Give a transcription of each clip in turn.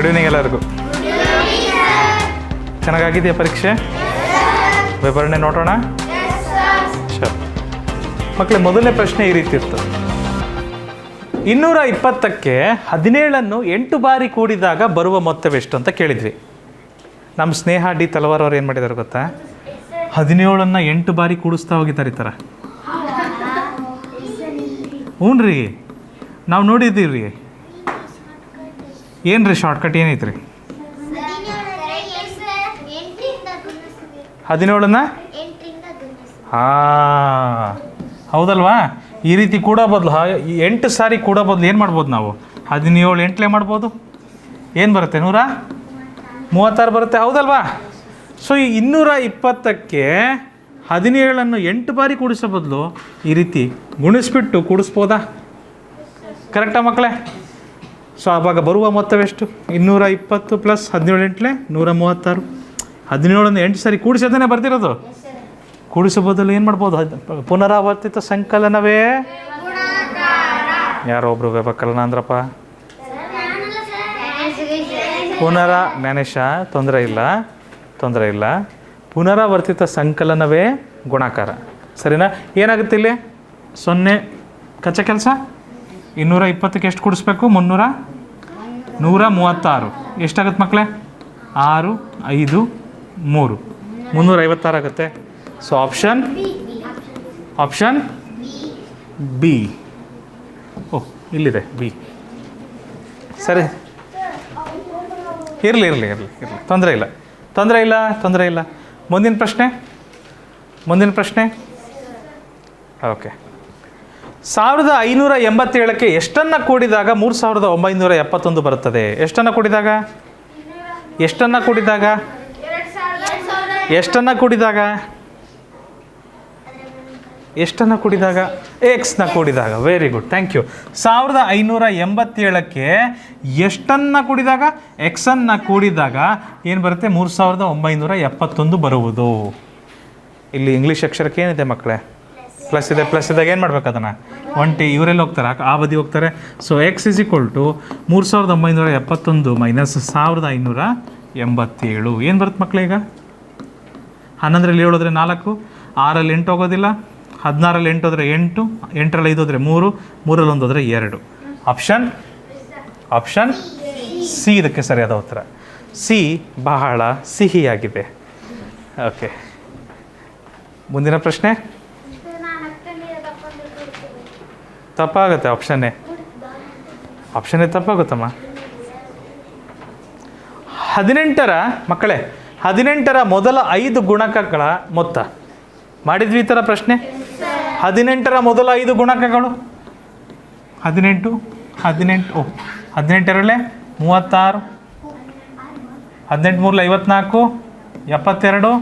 Good evening ಎಲ್ಲರಿಗೂ. ಚೆನ್ನಾಗಾಗಿದೆಯಾ ಪರೀಕ್ಷೆ? ವಿವರಣೆ ನೋಡೋಣ. ಶರ್ ಮಕ್ಕಳೇ, ಮೊದಲನೇ ಪ್ರಶ್ನೆ ಈ ರೀತಿ ಇರ್ತದೆ. 220ಕ್ಕೆ 17 8 ಬಾರಿ ಕೂಡಿದಾಗ ಬರುವ ಮೊತ್ತವೆಷ್ಟು ಅಂತ ಕೇಳಿದ್ವಿ. ನಮ್ಮ ಸ್ನೇಹ ಡಿ ತಲವಾರ್ ಅವ್ರು ಏನು ಮಾಡಿದ್ದಾರೆ ಗೊತ್ತಾ? 17 8 ಬಾರಿ ಕೂಡಿಸ್ತಾ ಹೋಗಿದ್ದಾರೆ ಈ ಥರ. ಹ್ಞೂ ರೀ, ನಾವು ನೋಡಿದ್ದೀವಿ ರೀ. ಏನು ರೀ ಶಾರ್ಟ್ಕಟ್ ಏನೈತೆ ರೀ? 17 ಹಾಂ, ಹೌದಲ್ವಾ? ಈ ರೀತಿ ಕೂಡ ಬದಲು 8 ಸಾರಿ ಕೂಡ ಬದಲು ಏನು ಮಾಡ್ಬೋದು ನಾವು? 17 8 ಮಾಡ್ಬೋದು. ಏನು ಬರುತ್ತೆ? 136 ಬರುತ್ತೆ, ಹೌದಲ್ವಾ? ಸೊ ಈ 220ಕ್ಕೆ 17 8 ಬಾರಿ ಕೂಡಿಸೋ ಬದಲು ಈ ರೀತಿ ಗುಣಿಸ್ಬಿಟ್ಟು ಕೂಡಿಸ್ಬೋದಾ? ಕರೆಕ್ಟಾ ಮಕ್ಕಳೇ? ಸೊ ಆವಾಗ ಬರುವ ಮೊತ್ತವೆಷ್ಟು? 220 ಪ್ಲಸ್ 17 8 136. 17 8 ಸಾರಿ ಕೂಡಿಸೋದೇ ಬರ್ತಿರೋದು. ಕೂಡಿಸೋ ಬದಲು ಏನು ಮಾಡ್ಬೋದು? ಪುನರಾವರ್ತಿತ ಸಂಕಲನವೇ. ಯಾರೋ ಒಬ್ರು ವ್ಯವಕಲನ ಅಂದ್ರಪ್ಪ. ಜ್ಞಾನೇಶ, ತೊಂದರೆ ಇಲ್ಲ. ಪುನರಾವರ್ತಿತ ಸಂಕಲನವೇ ಗುಣಾಕಾರ. ಸರಿನಾ? ಏನಾಗುತ್ತೆ ಇಲ್ಲಿ? 0 ಕಚ್ಚಾ ಕೆಲಸ. 220ಕ್ಕೆ ಎಷ್ಟು ಕೂಡಿಸ್ಬೇಕು? 136. ಎಷ್ಟಾಗುತ್ತೆ ಮಕ್ಕಳೇ? 6 5 3 356 ಆಗುತ್ತೆ. So option B. ಓಹ್, ಇಲ್ಲಿದೆ ಬಿ. ಸರಿ, ಇರಲಿ, ತೊಂದರೆ ಇಲ್ಲ. ಮುಂದಿನ ಪ್ರಶ್ನೆ. ಓಕೆ. 1587ಕ್ಕೆ ಎಷ್ಟನ್ನು ಕೂಡಿದಾಗ 3971 ಬರುತ್ತದೆ? ಎಷ್ಟನ್ನು ಕೂಡಿದಾಗ ಎಕ್ಸ್ನ ಕೂಡಿದಾಗ. Very good, thank you. 1587ಕ್ಕೆ ಎಷ್ಟನ್ನು ಕೂಡಿದಾಗ? ಎಕ್ಸನ್ನು ಕೂಡಿದಾಗ ಏನು ಬರುತ್ತೆ? 3971 ಬರುವುದು. ಇಲ್ಲಿ ಇಂಗ್ಲೀಷ್ ಅಕ್ಷರಕ್ಕೆ ಏನಿದೆ ಮಕ್ಕಳೇ? ಪ್ಲಸ್ ಇದ್ದಾಗ ಏನು ಮಾಡ್ಬೇಕು? ಅದನ್ನು 1 ಇವರೆಲ್ಲ ಹೋಗ್ತಾರೆ, ಆ ಬದಿ ಹೋಗ್ತಾರೆ. So x is equal to 3971 minus 1587. ಏನು ಬರುತ್ತೆ ಮಕ್ಕಳೇ? ಈಗ 11ರಲ್ಲಿ 7 ಹೋದರೆ 4, 6ರಲ್ಲಿ 8 ಹೋಗೋದಿಲ್ಲ, 16ರಲ್ಲಿ 8 ಹೋದರೆ 8, 8ರಲ್ಲಿ 5 ಹೋದರೆ 3, 3ರಲ್ಲಿ 1 ಹೋದರೆ 2. ಆಪ್ಷನ್ ಸಿ ಇದಕ್ಕೆ ಸರಿಯಾದ ಉತ್ತರ. ಸಿ ಬಹಳ ಸಿಹಿಯಾಗಿದೆ. ಓಕೆ, ಮುಂದಿನ ಪ್ರಶ್ನೆ. ತಪ್ಪಾಗುತ್ತೆ. ಆಪ್ಷನ್ನೇ ತಪ್ಪಾಗುತ್ತಮ್ಮ. 18ರ ಮೊದಲ 5 ಗುಣಕಗಳ ಮೊತ್ತ ಮಾಡಿದ್ವಿ ಈ ಥರ ಪ್ರಶ್ನೆ. 18ರ ಮೊದಲ 5 ಗುಣಕಗಳು 18 18 18 36, 18 3 54, 72,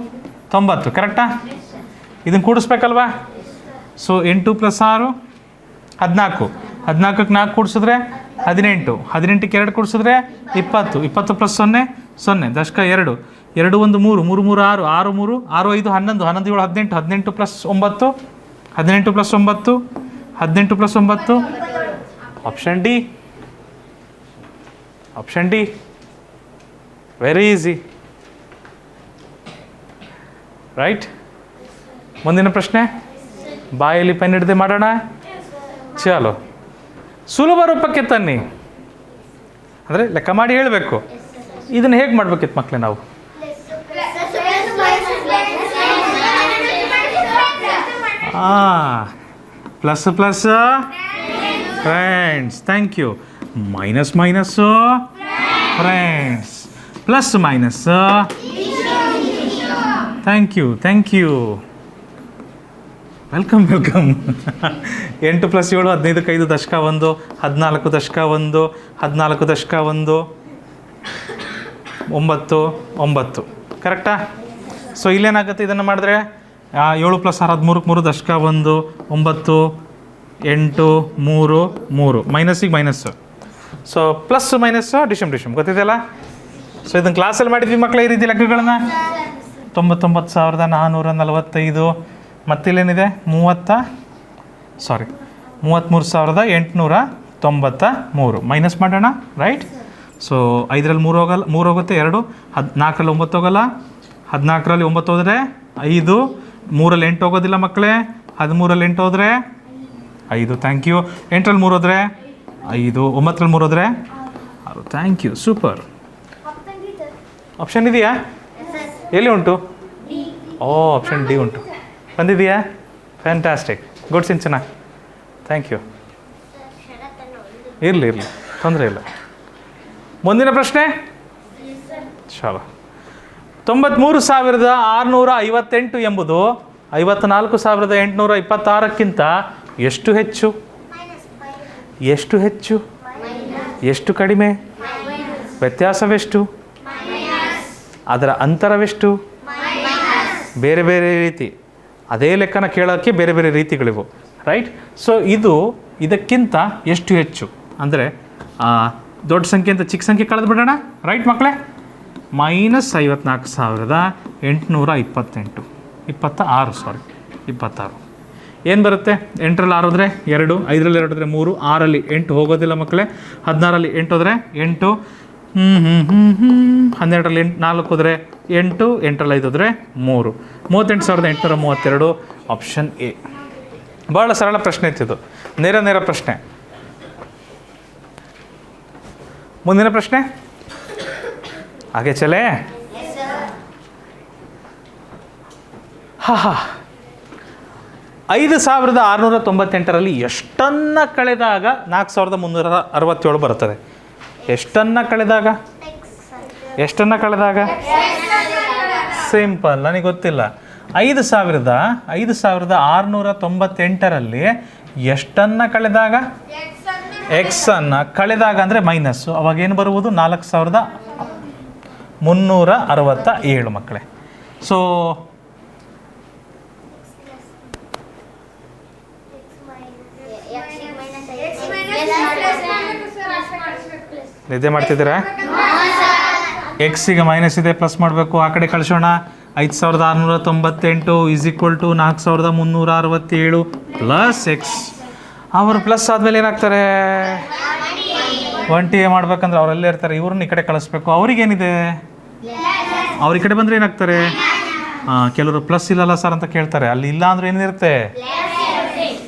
90. ಕರೆಕ್ಟಾ? ಇದನ್ನು ಕೂಡಿಸ್ಬೇಕಲ್ವಾ? ಸೊ 8 + 6 14. 14ಕ್ಕೆ 4 ಕೂಡಿಸಿದ್ರೆ 18, 18ಕ್ಕೆ 2 ಕೂಡಿಸಿದ್ರೆ 20, 20 + 0 0, ದಶಕ 2, 2 1 3, 3 3 6, 6 3, 6 5 11, 11 7 18, 18 + 9, 18 + 9, 18 + 9. Option D. Very easy, right? ಮುಂದಿನ ಪ್ರಶ್ನೆ. ಬಾಯಲ್ಲಿ ಪೆನ್ ಹಿಡಿದು ಮಾಡೋಣ. ಚಲೋ, ಸುಲಭ ರೂಪಕ್ಕೆ ತನ್ನಿ. ಅಂದರೆ ಲೆಕ್ಕ ಮಾಡಿ ಹೇಳಬೇಕು. ಇದನ್ನು ಹೇಗೆ ಮಾಡ್ಬೇಕಿತ್ತು ಮಕ್ಕಳೇ? ನಾವು plus friends, thank you. Minus friends, plus minus. Thank you. Welcome. 8 + 7 15ಕ್ಕೆ 5, ದಶಕ 1, 14 ದಶಕ 1, 14 ದಶಕ 1, 9 9. ಕರೆಕ್ಟಾ? ಸೊ ಇಲ್ಲೇನಾಗುತ್ತೆ? ಇದನ್ನು ಮಾಡಿದ್ರೆ 7 + 6 13ಕ್ಕೆ 3, ದಶಕ 1, 9 8 3 3, ಮೈನಸ್ಸಿಗೆ ಮೈನಸ್ಸು. ಸೊ ಪ್ಲಸ್ ಮೈನಸ್ಸು ಡಿಶಮ್ ಗೊತ್ತಿದೆಯಲ್ಲ? ಸೊ ಇದನ್ನು ಕ್ಲಾಸಲ್ಲಿ ಮಾಡಿದ್ವಿ ಮಕ್ಕಳೇ ಈ ರೀತಿ ಲೆಕ್ಕಗಳನ್ನ. 99,445. ಮತ್ತಿಲ್ಲೇನಿದೆ? 33,893 ಮೈನಸ್ ಮಾಡೋಣ, ರೈಟ್? ಸೊ 5ರಲ್ಲಿ 3 ಹೋಗುತ್ತೆ 2, 4ರಲ್ಲಿ 9 ಹೋಗಲ್ಲ, 14ರಲ್ಲಿ 9 ಹೋದರೆ 5, 3ರಲ್ಲಿ 8 ಹೋಗೋದಿಲ್ಲ ಮಕ್ಕಳೇ, 13ರಲ್ಲಿ 8 ಹೋದರೆ 5, ಥ್ಯಾಂಕ್ ಯು. 8ರಲ್ಲಿ 3 ಹೋದರೆ 5, 9ರಲ್ಲಿ 3 ಹೋದರೆ 6, ಥ್ಯಾಂಕ್ ಯು, ಸೂಪರ್. ಆಪ್ಷನ್ ಇದೆಯಾ? ಎಲ್ಲಿ ಉಂಟು? ಆಪ್ಷನ್ ಡಿ ಉಂಟು. ಬಂದಿದೆಯಾ? Fantastic, good Sinchana, thank you. ಇರಲಿ ತೊಂದರೆ ಇಲ್ಲ. ಮುಂದಿನ ಪ್ರಶ್ನೆ. ಚಲೋ. 93,658 ಎಂಬುದು 54,826ಕ್ಕಿಂತ ಎಷ್ಟು ಹೆಚ್ಚು? ಎಷ್ಟು ಹೆಚ್ಚು? ಎಷ್ಟು ಕಡಿಮೆ? ವ್ಯತ್ಯಾಸವೆಷ್ಟು? ಅದರ ಅಂತರವೆಷ್ಟು? ಬೇರೆ ಬೇರೆ ರೀತಿ. ಅದೇ ಲೆಕ್ಕನ ಕೇಳೋಕ್ಕೆ ಬೇರೆ ಬೇರೆ ರೀತಿಗಳಿವು, ರೈಟ್? ಸೊ ಇದಕ್ಕಿಂತ ಎಷ್ಟು ಹೆಚ್ಚು ಅಂದರೆ ದೊಡ್ಡ ಸಂಖ್ಯೆಯಿಂದ ಚಿಕ್ಕ ಸಂಖ್ಯೆ ಕಳೆದು ಬಿಡೋಣ, ರೈಟ್ ಮಕ್ಕಳೇ? -54,828 26 ಏನು ಬರುತ್ತೆ? 8ರಲ್ಲಿ 6 ಹೋದರೆ 2, 5ರಲ್ಲಿ 2 ಹೋದರೆ 3, 6ರಲ್ಲಿ 8 ಹೋಗೋದಿಲ್ಲ ಮಕ್ಕಳೇ, 16ರಲ್ಲಿ 8 ಹೋದರೆ 8, 12ರಲ್ಲಿ 4 ಹೋದರೆ 8, 8ರಲ್ಲಿ 5 ಹೋದರೆ 3, 38,832. Option A. ಭಾಳ ಸರಳ ಪ್ರಶ್ನೆ ಇತ್ತಿದು, ನೇರ ಪ್ರಶ್ನೆ. ಮುಂದಿನ ಪ್ರಶ್ನೆ ಹಾಗೆ ಚಲೇ. 5,698ರಲ್ಲಿ ಎಷ್ಟನ್ನು ಕಳೆದಾಗ 4,367 ಬರ್ತದೆ? ಎಷ್ಟನ್ನು ಕಳೆದಾಗ? ಸಿಂಪಲ್, ನನಗೆ ಗೊತ್ತಿಲ್ಲ. 5,698ರಲ್ಲಿ ಎಷ್ಟನ್ನು ಕಳೆದಾಗ? ಎಕ್ಸನ್ನು ಕಳೆದಾಗ ಅಂದರೆ ಮೈನಸ್ಸು, ಅವಾಗೇನು ಬರುವುದು? 4,367 ಮಕ್ಕಳೇ. ಸೊ ನಿದ್ದೆ ಮಾಡ್ತಿದ್ದೀರಾ? ಎಕ್ಸಿಗೆ ಮೈನಸ್ ಇದೆ, ಪ್ಲಸ್ ಮಾಡಬೇಕು, ಆ ಕಡೆ ಕಳಿಸೋಣ. 5,698 = 4,367 ಪ್ಲಸ್ ಎಕ್ಸ್. ಅವರು ಪ್ಲಸ್ ಆದಮೇಲೆ ಏನಾಗ್ತಾರೆ? 1 ಮಾಡ್ಬೇಕಂದ್ರೆ ಅವರೆಲ್ಲೇ ಇರ್ತಾರೆ, ಇವ್ರನ್ನ ಈ ಕಡೆ ಕಳಿಸ್ಬೇಕು. ಅವ್ರಿಗೇನಿದೆ? ಅವ್ರ ಈ ಕಡೆ ಬಂದರೆ ಏನಾಗ್ತಾರೆ? ಕೆಲವರು ಪ್ಲಸ್ ಇಲ್ಲಲ್ಲ ಸರ್ ಅಂತ ಕೇಳ್ತಾರೆ, ಅಲ್ಲಿ ಇಲ್ಲ ಅಂದರೆ ಏನಿರುತ್ತೆ?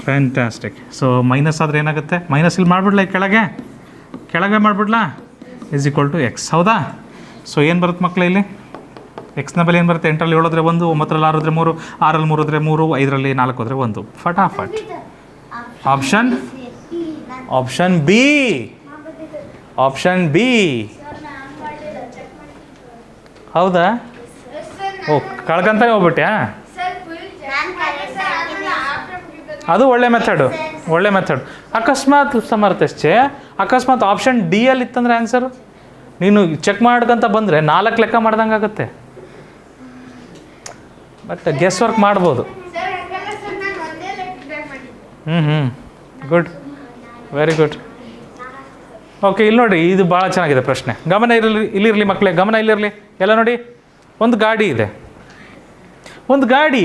ಫ್ಯಾಂಟಾಸ್ಟಿಕ್. ಸೊ ಮೈನಸ್ ಆದರೆ ಏನಾಗುತ್ತೆ? ಮೈನಸ್ ಇಲ್ಲಿ ಮಾಡಿಬಿಡ್ಲಾ, ಕೆಳಗೆ ಮಾಡಿಬಿಡ್ಲಾ? = ಎಕ್ಸ್, ಹೌದಾ? ಸೊ ಏನು ಬರುತ್ತೆ ಮಕ್ಕಳೇ ಇಲ್ಲಿ? ಎಕ್ಸ್ನ ಬೆಲೆ ಏನು ಬರುತ್ತೆ? 8ರಲ್ಲಿ 7 ಹೋದರೆ 1, 9ರಲ್ಲಿ 6 ಹೋದರೆ 3, 6ರಲ್ಲಿ 3 ಹೋದರೆ 3, 5ರಲ್ಲಿ 4 ಹೋದರೆ 1. ಫಟಾಫಟ್. Option B. ಹೌದಾ? ಕಳ್ಕಂತಾನೆ ಹೋಗ್ಬಿಟ್ಯಾ? ಅದು ಒಳ್ಳೆ ಮೆಥಡು. ಅಕಸ್ಮಾತ್ ಆಪ್ಷನ್ ಡಿ ಅಲ್ಲಿ ಇತ್ತಂದ್ರೆ ಆನ್ಸರು ನೀನು ಚೆಕ್ ಮಾಡ್ಕೊಂತ ಬಂದರೆ 4 ಲೆಕ್ಕ ಮಾಡ್ದಂಗೆ ಆಗುತ್ತೆ. ಬಟ್ ಗೆಸ್ ವರ್ಕ್ ಮಾಡ್ಬೋದು. Good, very good. ಓಕೆ, ಇಲ್ಲಿ ನೋಡಿ, ಇದು ಭಾಳ ಚೆನ್ನಾಗಿದೆ ಪ್ರಶ್ನೆ. ಗಮನ ಇಲ್ಲಿರಲಿ ಮಕ್ಕಳೇ, ಗಮನ ಇಲ್ಲಿರಲಿ ಎಲ್ಲ ನೋಡಿ. ಒಂದು ಗಾಡಿ ಇದೆ. ಒಂದು ಗಾಡಿ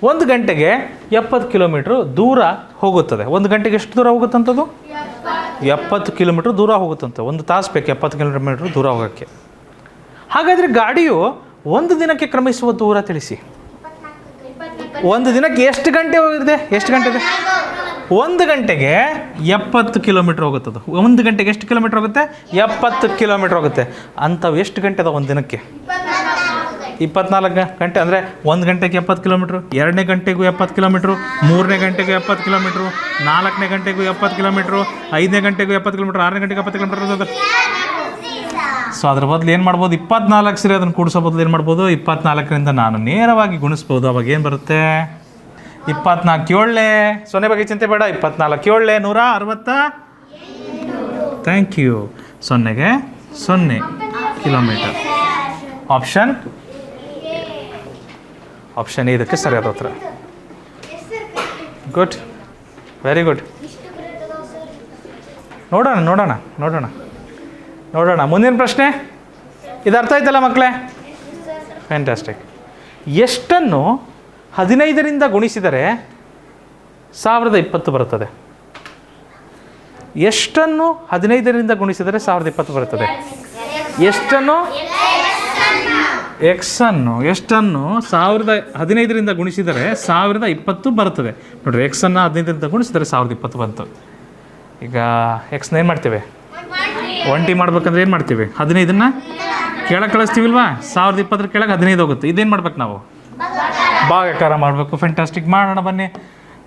1 ಗಂಟೆಗೆ 70 ಕಿಲೋಮೀಟ್ರ್ ದೂರ ಹೋಗುತ್ತದೆ. 1 ಗಂಟೆಗೆ ಎಷ್ಟು ದೂರ ಹೋಗುತ್ತಂಥದ್ದು? 70 ಕಿಲೋಮೀಟ್ರ್ ದೂರ ಹೋಗುತ್ತಂತೆ. 1 ತಾಸು ಬೇಕು 70 ಕಿಲೋಮೀಟ್ರ್ ದೂರ ಹೋಗೋಕ್ಕೆ. ಹಾಗಾದರೆ ಗಾಡಿಯು 1 ದಿನಕ್ಕೆ ಕ್ರಮಿಸುವ ದೂರ ತಿಳಿಸಿ. 1 ದಿನಕ್ಕೆ ಎಷ್ಟು ಗಂಟೆ ಹೋಗಿದೆ? 1 ಗಂಟೆಗೆ 70 ಕಿಲೋಮೀಟ್ರ್ ಹೋಗುತ್ತದೆ. 1 ಗಂಟೆಗೆ ಎಷ್ಟು ಕಿಲೋಮೀಟ್ರ್ ಹೋಗುತ್ತೆ? 70 ಕಿಲೋಮೀಟ್ರ್ ಹೋಗುತ್ತೆ. ಅಂಥವು ಎಷ್ಟು ಗಂಟೆ ಅದ 1 ದಿನಕ್ಕೆ? 24 ಗಂಟೆ. ಅಂದರೆ 1 ಗಂಟೆಗೆ 70 ಕಿಲೋಮೀಟ್ರು, 2ನೇ ಗಂಟೆಗೂ 70 ಕಿಲೋಮೀಟ್ರು, 3ನೇ ಗಂಟೆಗೂ 70 ಕಿಲೋಮೀಟ್ರು, 4ನೇ ಗಂಟೆಗೂ 70 ಕಿಲೋಮೀಟ್ರು, 5ನೇ ಗಂಟೆಗೂ 70 ಕಿಲೋಮೀಟ್ರು, 6ನೇ ಗಂಟೆಗೆ 70 ಕಿಲೋಮೀಟ್ರ್. ಸೊ ಅದ್ರ ಬದಲು ಏನು ಮಾಡ್ಬೋದು? 24 ಸರಿ ಅದನ್ನು ಕೂಡಿಸೋ ಬದಲು ಏನು ಮಾಡ್ಬೋದು? 24ರಿಂದ ನಾನು ನೇರವಾಗಿ ಗುಣಿಸ್ಬೋದು. ಅವಾಗ ಏನು ಬರುತ್ತೆ? 24 7 0 ಬಗ್ಗೆ ಚಿಂತೆ ಬೇಡ. 24 7 160. Thank you. 0ಗೆ 0 ಕಿಲೋಮೀಟರ್. ಆಪ್ಷನ್ ಇದಕ್ಕೆ ಸರಿಯಾದ ಉತ್ತರ. Good, very good. ನೋಡೋಣ ಮುಂದಿನ ಪ್ರಶ್ನೆ. ಇದು ಅರ್ಥ ಆಯ್ತಲ್ಲ ಮಕ್ಕಳೇ? ಫ್ಯಾಂಟಾಸ್ಟಿಕ್. ಎಷ್ಟನ್ನು 15ರಿಂದ ಗುಣಿಸಿದರೆ 1020 ಬರುತ್ತದೆ? ಎಷ್ಟನ್ನು 15ರಿಂದ ಗುಣಿಸಿದರೆ 1020 ಬರುತ್ತದೆ? ಎಷ್ಟನ್ನು ಎಕ್ಸನ್ನು ಎಷ್ಟನ್ನು 1500ರಿಂದ ಗುಣಿಸಿದರೆ 1020 ಬರುತ್ತದೆ. ನೋಡಿರಿ, ಎಕ್ಸನ್ನು 15ರಿಂದ ಗುಣಿಸಿದರೆ 1020 ಬಂತು. ಈಗ ಎಕ್ಸ್ನ ಏನು ಮಾಡ್ತೇವೆ? 1 ಮಾಡ್ಬೇಕಂದ್ರೆ ಏನು ಮಾಡ್ತೀವಿ? 15ನ್ನ ಕೆಳಗೆ ಕಳಿಸ್ತೀವಿಲ್ವಾ? 1020 ಕೆಳಗೆ 15 ಹೋಗುತ್ತೆ. ಇದೇನು ಮಾಡ್ಬೇಕು ನಾವು? ಭಾಗಾಕಾರ ಮಾಡಬೇಕು. ಫ್ಯಾಂಟಾಸ್ಟಿಕ್, ಮಾಡೋಣ ಬನ್ನಿ.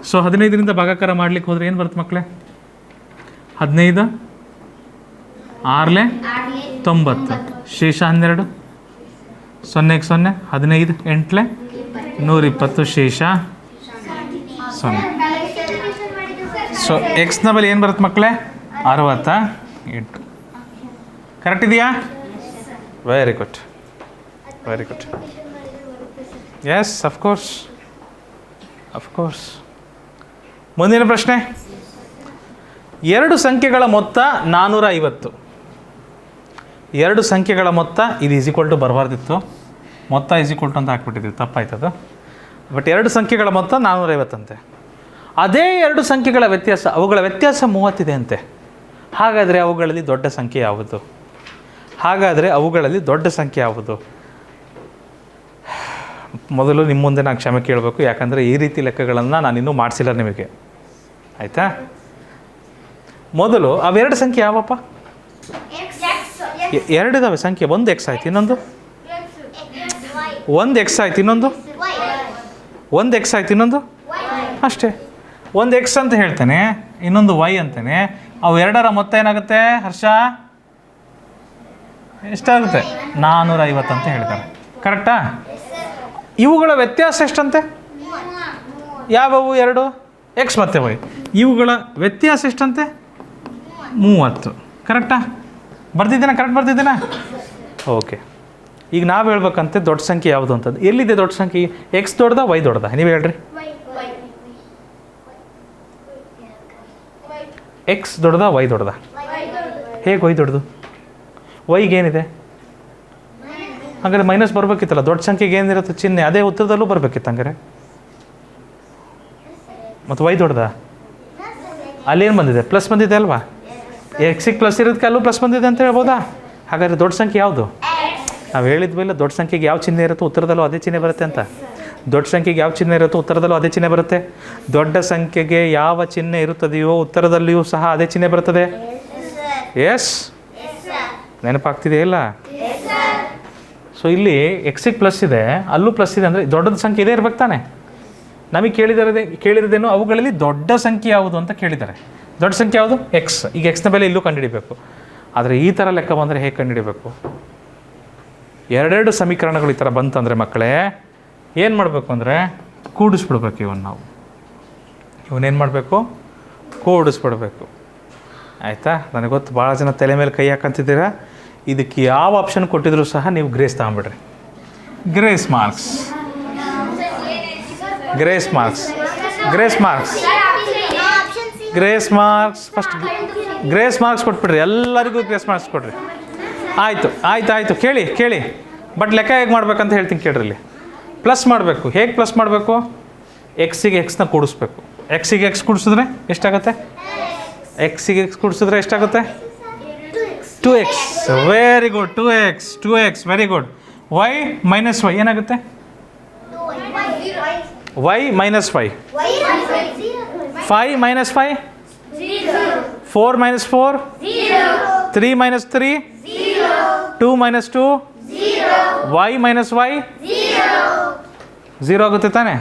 ಸೊ 15ರಿಂದ ಭಾಗಾಕಾರ ಮಾಡ್ಲಿಕ್ಕೆ ಹೋದರೆ ಏನು ಬರುತ್ತೆ ಮಕ್ಕಳೇ? 15 6 90, ಶೇಷ 12, 0 0, 15 8 120, ಶೇಷ 0. ಸೊ ಎಕ್ಸ್ನ ಬೆಲೆ ಏನು ಬರುತ್ತೆ ಮಕ್ಕಳೇ? 68. ಕರೆಕ್ಟ್ ಇದೆಯಾ? Very good, very good. Yes, of course, of course. ಮುಂದಿನ ಪ್ರಶ್ನೆ. 2 ಸಂಖ್ಯೆಗಳ ಮೊತ್ತ 450. 2 ಸಂಖ್ಯೆಗಳ ಮೊತ್ತ, ಇದು = ಬರಬಾರ್ದಿತ್ತು, ಮೊತ್ತ = ಅಂತ ಹಾಕ್ಬಿಟ್ಟಿದ್ದೀವಿ, ತಪ್ಪಾಯ್ತದು. ಬಟ್ 2 ಸಂಖ್ಯೆಗಳ ಮೊತ್ತ 450 ಅಂತೆ. ಅದೇ 2 ಸಂಖ್ಯೆಗಳ ವ್ಯತ್ಯಾಸ, ಅವುಗಳ ವ್ಯತ್ಯಾಸ 30 ಇದೆ ಅಂತೆ. ಹಾಗಾದರೆ ಅವುಗಳಲ್ಲಿ ದೊಡ್ಡ ಸಂಖ್ಯೆ ಯಾವುದು? ಮೊದಲು ನಿಮ್ಮ ಮುಂದೆ ನಾನು ಕ್ಷಮೆ ಕೇಳಬೇಕು, ಯಾಕಂದರೆ ಈ ರೀತಿ ಲೆಕ್ಕಗಳನ್ನು ನಾನಿನ್ನೂ ಮಾಡಿಸಿಲ್ಲ ನಿಮಗೆ, ಆಯಿತಾ? ಮೊದಲು ಅವೆರಡು ಸಂಖ್ಯೆ ಯಾವಪ್ಪ? 2 ಇದ್ದಾವೆ ಸಂಖ್ಯೆ. ಒಂದು ಎಕ್ಸ್ ಆಯ್ತು, ಇನ್ನೊಂದು ಒಂದು ಎಕ್ಸ್ ಆಯ್ತು, ಇನ್ನೊಂದು ಒಂದು ಎಕ್ಸ್ ಆಯ್ತು, ಇನ್ನೊಂದು ಅಷ್ಟೇ. ಒಂದು ಎಕ್ಸ್ ಅಂತ ಹೇಳ್ತೇನೆ, ಇನ್ನೊಂದು ವೈ ಅಂತೇನೆ. ಅವು ಎರಡರ ಮೊತ್ತ ಏನಾಗುತ್ತೆ ಹರ್ಷ? ಎಷ್ಟಾಗುತ್ತೆ? 450 ಅಂತ ಹೇಳ್ತಾರೆ. ಕರೆಕ್ಟಾ? ಇವುಗಳ ವ್ಯತ್ಯಾಸ ಎಷ್ಟಂತೆ? ಯಾವವು? 2 ಎಕ್ಸ್ ಮತ್ತು ವೈ. ಇವುಗಳ ವ್ಯತ್ಯಾಸ ಎಷ್ಟಂತೆ? 30. ಕರೆಕ್ಟಾ? ಬರ್ತಿದ್ದೀನಾ? ಕರೆಕ್ಟ್ ಬರ್ತಿದ್ದೀನಾ? ಓಕೆ. ಈಗ ನಾವು ಹೇಳ್ಬೇಕಂತೆ ದೊಡ್ಡ ಸಂಖ್ಯೆ ಯಾವುದು ಅಂತದ್ದು. ಎಲ್ಲಿದೆ ದೊಡ್ಡ ಸಂಖ್ಯೆ? ಎಕ್ಸ್ ದೊಡ್ಡದ ವೈ ದೊಡ್ಡದ? ನೀವು ಹೇಳ್ರಿ. ಎಕ್ಸ್ ದೊಡ್ಡದ ವೈ ದೊಡ್ಡದ? ಹೇಗೆ ವೈ ದೊಡ್ಡದು? ವೈಗೆ ಏನಿದೆ? ಹಂಗಾರೆ ಮೈನಸ್ ಬರಬೇಕಿತ್ತಲ್ಲ. ದೊಡ್ಡ ಸಂಖ್ಯೆಗೆ ಏನಿರುತ್ತೆ ಚಿಹ್ನೆ, ಅದೇ ಉತ್ತರದಲ್ಲೂ ಬರಬೇಕಿತ್ತು. ಹಂಗಾರೆ ಮತ್ತು ವೈ ದೊಡ್ಡದ? ಅಲ್ಲೇನು ಬಂದಿದೆ? ಪ್ಲಸ್ ಬಂದಿದೆ ಅಲ್ವಾ? ಎಕ್ಸಿಗೆ ಪ್ಲಸ್ ಇರೋದಕ್ಕೆ ಅಲ್ಲೂ ಪ್ಲಸ್ ಬಂದಿದೆ ಅಂತ ಹೇಳ್ಬೋದಾ? ಹಾಗಾದರೆ ದೊಡ್ಡ ಸಂಖ್ಯೆ ಯಾವುದು? ನಾವು ಹೇಳಿದ್ವಿಲ್ಲ, ದೊಡ್ಡ ಸಂಖ್ಯೆಗೆ ಯಾವ ಚಿಹ್ನೆ ಇರುತ್ತೋ ಉತ್ತರದಲ್ಲೂ ಅದೇ ಚಿಹ್ನೆ ಬರುತ್ತೆ ಅಂತ. ದೊಡ್ಡ ಸಂಖ್ಯೆಗೆ ಯಾವ ಚಿಹ್ನೆ ಇರುತ್ತೋ ಉತ್ತರದಲ್ಲೂ ಅದೇ ಚಿಹ್ನೆ ಬರುತ್ತೆ. ದೊಡ್ಡ ಸಂಖ್ಯೆಗೆ ಯಾವ ಚಿಹ್ನೆ ಇರುತ್ತದೆಯೋ ಉತ್ತರದಲ್ಲಿಯೂ ಸಹ ಅದೇ ಚಿಹ್ನೆ ಬರುತ್ತದೆ. ಎಸ್, ನೆನಪಾಗ್ತಿದೆ ಇಲ್ಲ? ಸೊ ಇಲ್ಲಿ ಎಕ್ಸಿಗೆ ಪ್ಲಸ್ ಇದೆ, ಅಲ್ಲೂ ಪ್ಲಸ್ ಇದೆ, ಅಂದರೆ ದೊಡ್ಡದ ಸಂಖ್ಯೆ ಇದೇ ಇರ್ಬೇಕು ತಾನೆ. ನಮಗೆ ಕೇಳಿರೋದೇನು? ಅವುಗಳಲ್ಲಿ ದೊಡ್ಡ ಸಂಖ್ಯೆ ಯಾವುದು ಅಂತ ಕೇಳಿದ್ದಾರೆ. ದೊಡ್ಡ ಸಂಖ್ಯೆ ಯಾವುದು? ಎಕ್ಸ್. ಈಗ ಎಕ್ಸ್ನ ಬೆಲೆ ಇಲ್ಲೂ ಕಂಡುಹಿಡಿಬೇಕು. ಆದರೆ ಈ ಥರ ಲೆಕ್ಕ ಬಂದರೆ ಹೇಗೆ ಕಂಡುಹಿಡಿಬೇಕು? ಎರಡೆರಡು ಸಮೀಕರಣಗಳು ಈ ಥರ ಬಂತಂದರೆ ಮಕ್ಕಳೇ ಏನು ಮಾಡಬೇಕು ಅಂದರೆ ಕೂಡಿಸ್ಬಿಡ್ಬೇಕು. ಇವನ್ನೇನು ಮಾಡಬೇಕು? ಕೂಡಿಸ್ಬಿಡ್ಬೇಕು. ಆಯಿತಾ? ನನಗೆ ಗೊತ್ತು, ಭಾಳ ಜನ ತಲೆ ಮೇಲೆ ಕೈ ಹಾಕಂತಿದ್ದೀರಾ. ಇದಕ್ಕೆ ಯಾವ ಆಪ್ಷನ್ ಕೊಟ್ಟಿದ್ರು ಸಹ ನೀವು ಗ್ರೇಸ್ ತಗೊಂಬಿಡ್ರಿ. Grace marks, grace marks, grace marks, grace marks. First grace marks ಕೊಟ್ಬಿಡ್ರಿ, ಎಲ್ಲರಿಗೂ ಗ್ರೇಸ್ ಮಾರ್ಕ್ಸ್ ಕೊಡ್ರಿ. ಆಯಿತು ಆಯಿತು ಆಯಿತು, ಕೇಳಿ. ಬಟ್ ಲೆಕ್ಕ ಹೇಗೆ ಮಾಡ್ಬೇಕಂತ ಹೇಳ್ತೀನಿ ಕೇಳ್ರಿ. ಇಲ್ಲಿ ಪ್ಲಸ್ ಮಾಡಬೇಕು. ಹೇಗೆ ಪ್ಲಸ್ ಮಾಡಬೇಕು? ಎಕ್ಸಿಗೆ ಎಕ್ಸ್ನ ಕೂಡಿಸ್ಬೇಕು. ಎಕ್ಸಿಗೆ ಎಕ್ಸ್ ಕೂಡಿಸಿದ್ರೆ ಎಷ್ಟಾಗುತ್ತೆ? ಎಕ್ಸಿಗೆ ಎಕ್ಸ್ ಕೂಡಿಸಿದ್ರೆ ಎಷ್ಟಾಗುತ್ತೆ? 2x. Very good. 2x. Very good. Y minus Y ಏನಾಗುತ್ತೆ? Y minus Y. 5 minus 5, 4 minus 4, 3 minus 3, 2 minus 2, Y minus Y 0 ಆಗುತ್ತೆ ತಾನೆ.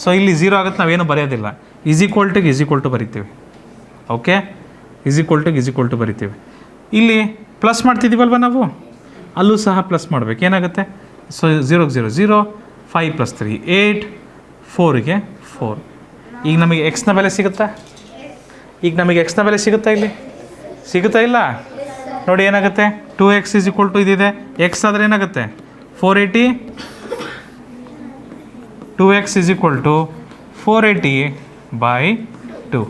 ಸೊ ಇಲ್ಲಿ 0 ಆಗುತ್ತೆ, ನಾವೇನು ಬರೆಯೋದಿಲ್ಲ. ಈಸ್ ಈಕ್ವಲ್ ಟು ಬರಿತೀವಿ. ಓಕೆ, ಈಸ್ ಈಕ್ವಲ್ ಟು ಬರಿತೀವಿ. ಇಲ್ಲಿ ಪ್ಲಸ್ ಮಾಡ್ತಿದ್ದೀವಲ್ವ ನಾವು, ಅಲ್ಲೂ ಸಹ ಪ್ಲಸ್ ಮಾಡಬೇಕು. ಏನಾಗುತ್ತೆ? ಸೊ 0ಗೆ 0, 0, 5 + 3 8, 4ಗೆ 4. ಈಗ ನಮಗೆ ಎಕ್ಸ್ನ ಬೆಲೆ ಸಿಗುತ್ತಾ? ಇಲ್ಲಿ ಸಿಗುತ್ತಾ ಇಲ್ಲ? ನೋಡಿ ಏನಾಗುತ್ತೆ? 2x = ಇದಿದೆ. ಎಕ್ಸ್ ಆದರೆ ಏನಾಗುತ್ತೆ? 480. 2x = 480/2.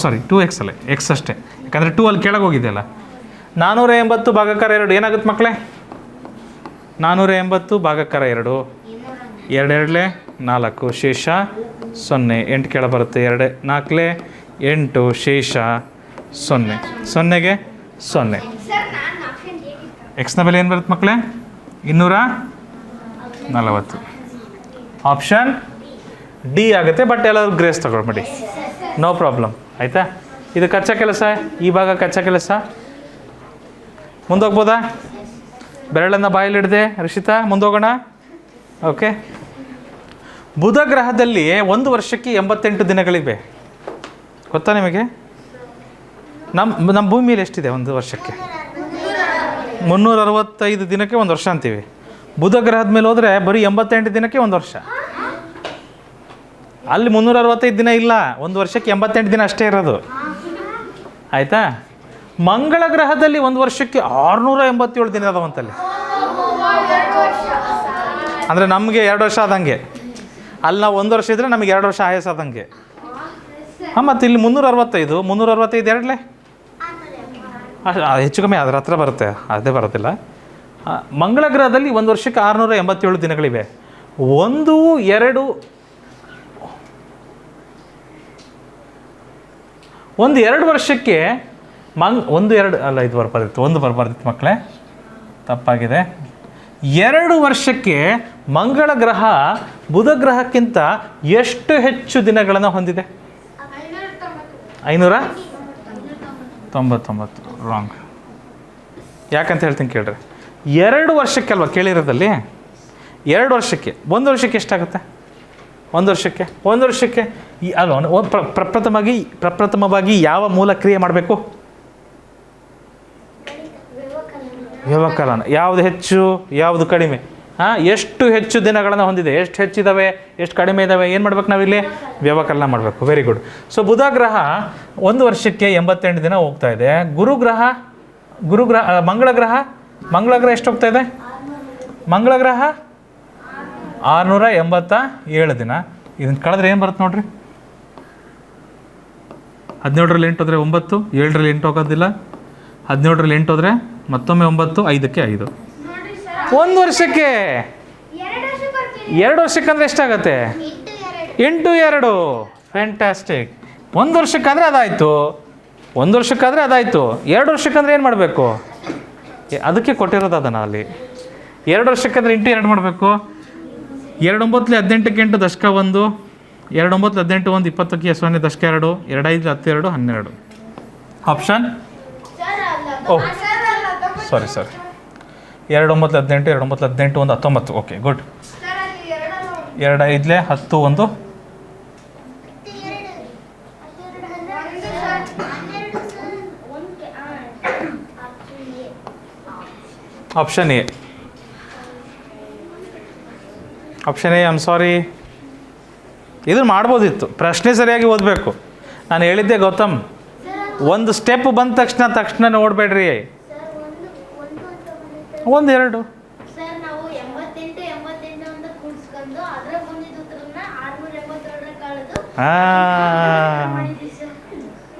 ಸಾರಿ, 2x ಅಲ್ಲ, ಎಕ್ಸ್ ಅಷ್ಟೇ, ಯಾಕಂದರೆ 2 ಅಲ್ಲಿ ಕೆಳಗೆ ಹೋಗಿದೆಯಲ್ಲ. 480 ಭಾಗಾಕಾರ 2 ಏನಾಗುತ್ತೆ ಮಕ್ಕಳೇ? 480 ಭಾಗಾಕಾರ 2, 2 2 4, ಶೇಷ 0. 8 ಕೆಳ ಬರುತ್ತೆ. 2 4 8, ಶೇಷ 0, 0ಗೆ 0. ಎಕ್ಸ್ನ ಬೆಲೆ ಏನು ಬರುತ್ತೆ ಮಕ್ಕಳೇ? 240. ಆಪ್ಷನ್ ಡಿ ಆಗುತ್ತೆ. ಬಟ್ ಎಲ್ಲರೂ ಗ್ರೇಸ್ ತಗೊಳ್ಬೇಡಿ, ನೋ ಪ್ರಾಬ್ಲಮ್. ಆಯಿತಾ? ಇದು ಕಚ್ಚಾ ಕೆಲಸ, ಈ ಭಾಗ ಕಚ್ಚಾ ಕೆಲಸ. ಮುಂದೋಗ್ಬೋದಾ? ಬೆರಳನ್ನು ಬಾಯಲ್ಲಿಡದೆ ರಿಷಿತಾ ಮುಂದೋಗೋಣ. ಓಕೆ. ಬುಧ ಗ್ರಹದಲ್ಲಿ 1 ವರ್ಷಕ್ಕೆ 88 ದಿನಗಳಿವೆ. ಗೊತ್ತಾ ನಿಮಗೆ? ನಮ್ಮ ಭೂಮಿಯಲ್ಲಿ ಎಷ್ಟಿದೆ 1 ವರ್ಷಕ್ಕೆ? 365 ದಿನಕ್ಕೆ 1 ವರ್ಷ ಅಂತೀವಿ. ಬುಧ ಗ್ರಹದ ಮೇಲೆ ಹೋದರೆ ಬರೀ 88 ದಿನಕ್ಕೆ 1 ವರ್ಷ. ಅಲ್ಲಿ 365 ದಿನ ಇಲ್ಲ, 1 ವರ್ಷಕ್ಕೆ 88 ದಿನ ಅಷ್ಟೇ ಇರೋದು. ಆಯಿತಾ? ಮಂಗಳ ಗ್ರಹದಲ್ಲಿ 1 ವರ್ಷಕ್ಕೆ 687 ದಿನ ಅದಾವಂತಲ್ಲಿ. ಅಂದರೆ ನಮಗೆ 2 ವರ್ಷ ಆದಂಗೆ. ಅಲ್ಲಿ ನಾವು 1 ವರ್ಷ ಇದ್ದರೆ ನಮಗೆ 2 ವರ್ಷ ಆಯಸ್ಸು ಆದಂಗೆ. ಹಾಂ, ಮತ್ತು ಇಲ್ಲಿ 365 ಎರಡಲೇ ಹೆಚ್ಚು ಕಮ್ಮಿ ಅದರ ಹತ್ರ ಬರುತ್ತೆ, ಅದೇ ಬರೋದಿಲ್ಲ. ಮಂಗಳ ಗ್ರಹದಲ್ಲಿ 1 ವರ್ಷಕ್ಕೆ 687 ದಿನಗಳಿವೆ. 1, 2 ವರ್ಷಕ್ಕೆ 1, 2 ಅಲ್ಲ, ಇದು ಬರ್ಬಾರ್ದಿತ್ತು, 1 ಬರ್ಬಾರ್ದಿತ್ತು ಮಕ್ಕಳೇ, ತಪ್ಪಾಗಿದೆ. 2 ವರ್ಷಕ್ಕೆ ಮಂಗಳ ಗ್ರಹ ಬುಧ ಗ್ರಹಕ್ಕಿಂತ ಎಷ್ಟು ಹೆಚ್ಚು ದಿನಗಳನ್ನು ಹೊಂದಿದೆ? 599. ರಾಂಗ್. ಯಾಕಂತ ಹೇಳ್ತೀನಿ ಕೇಳ್ರಿ. 2 ವರ್ಷಕ್ಕೆ ಅಲ್ವಾ ಕೇಳಿರೋದಲ್ಲಿ? 2 ವರ್ಷಕ್ಕೆ. 1 ವರ್ಷಕ್ಕೆ ಎಷ್ಟಾಗುತ್ತೆ? 1 ವರ್ಷಕ್ಕೆ ಅಲ್ವಾ ಪ್ರಪ್ರಥಮವಾಗಿ ಯಾವ ಮೂಲ ಕ್ರಿಯೆ ಮಾಡಬೇಕು? ವ್ಯವಕಲನ. ಯಾವುದು ಹೆಚ್ಚು, ಯಾವುದು ಕಡಿಮೆ? ಎಷ್ಟು ಹೆಚ್ಚು ದಿನಗಳನ್ನು ಹೊಂದಿದೆ, ಎಷ್ಟು ಹೆಚ್ಚಿದ್ದಾವೆ, ಎಷ್ಟು ಕಡಿಮೆ ಇದ್ದಾವೆ, ಏನು ಮಾಡ್ಬೇಕು ನಾವಿಲ್ಲಿ? ವ್ಯವಕಲನ ಮಾಡಬೇಕು. Very good. ಸೊ ಬುಧ ಗ್ರಹ 1 ವರ್ಷಕ್ಕೆ 88 ದಿನ ಹೋಗ್ತಾ ಇದೆ. ಮಂಗಳ ಗ್ರಹ ಎಷ್ಟು ಹೋಗ್ತಾ ಇದೆ? ಮಂಗಳ ಗ್ರಹ 687 ದಿನ. ಇದನ್ನು ಕಳೆದ್ರೆ ಏನು ಬರುತ್ತೆ ನೋಡ್ರಿ? 17ರಲ್ಲಿ 8 ಹೋದರೆ 9, 7ರಲ್ಲಿ 8 ಹೋಗೋದಿಲ್ಲ, 17ರಲ್ಲಿ 8 ಹೋದರೆ ಮತ್ತೊಮ್ಮೆ 9, 5ಕ್ಕೆ 5. 1 ವರ್ಷಕ್ಕೆ 2 ವರ್ಷಕ್ಕಂದ್ರೆ ಎಷ್ಟಾಗತ್ತೆ? 8, 2. ಫ್ಯಾಂಟಾಸ್ಟಿಕ್. 1 ವರ್ಷಕ್ಕಾದರೆ ಅದಾಯಿತು. 1 ವರ್ಷಕ್ಕಾದರೆ ಅದಾಯಿತು. 2 ವರ್ಷಕ್ಕಂದ್ರೆ ಏನು ಮಾಡಬೇಕು? ಅದಕ್ಕೆ ಕೊಟ್ಟಿರೋದು ಅದನ್ನು ಅಲ್ಲಿ. 2 ವರ್ಷಕ್ಕಂದ್ರೆ ಇಂಟು 2 ಮಾಡಬೇಕು. 2 9 18ಕ್ಕೆ 8 ದಶಕ 1, 2 9 18 1 20ಕ್ಕೆ 0 ದಶಕ 2, 2 5 12 12. Option oh sorry 2 9 18 2 9 18 1 19. Okay, good. 2 5 10 1. Option A. I am sorry. ಇದನ್ನು ಮಾಡ್ಬೋದಿತ್ತು. ಪ್ರಶ್ನೆ ಸರಿಯಾಗಿ ಓದಬೇಕು. ನಾನು ಹೇಳಿದ್ದೆ ಗೌತಮ್, ಒಂದು ಸ್ಟೆಪ್ ಬಂದ ತಕ್ಷಣ ನೋಡಬೇಡ್ರಿ. 1 2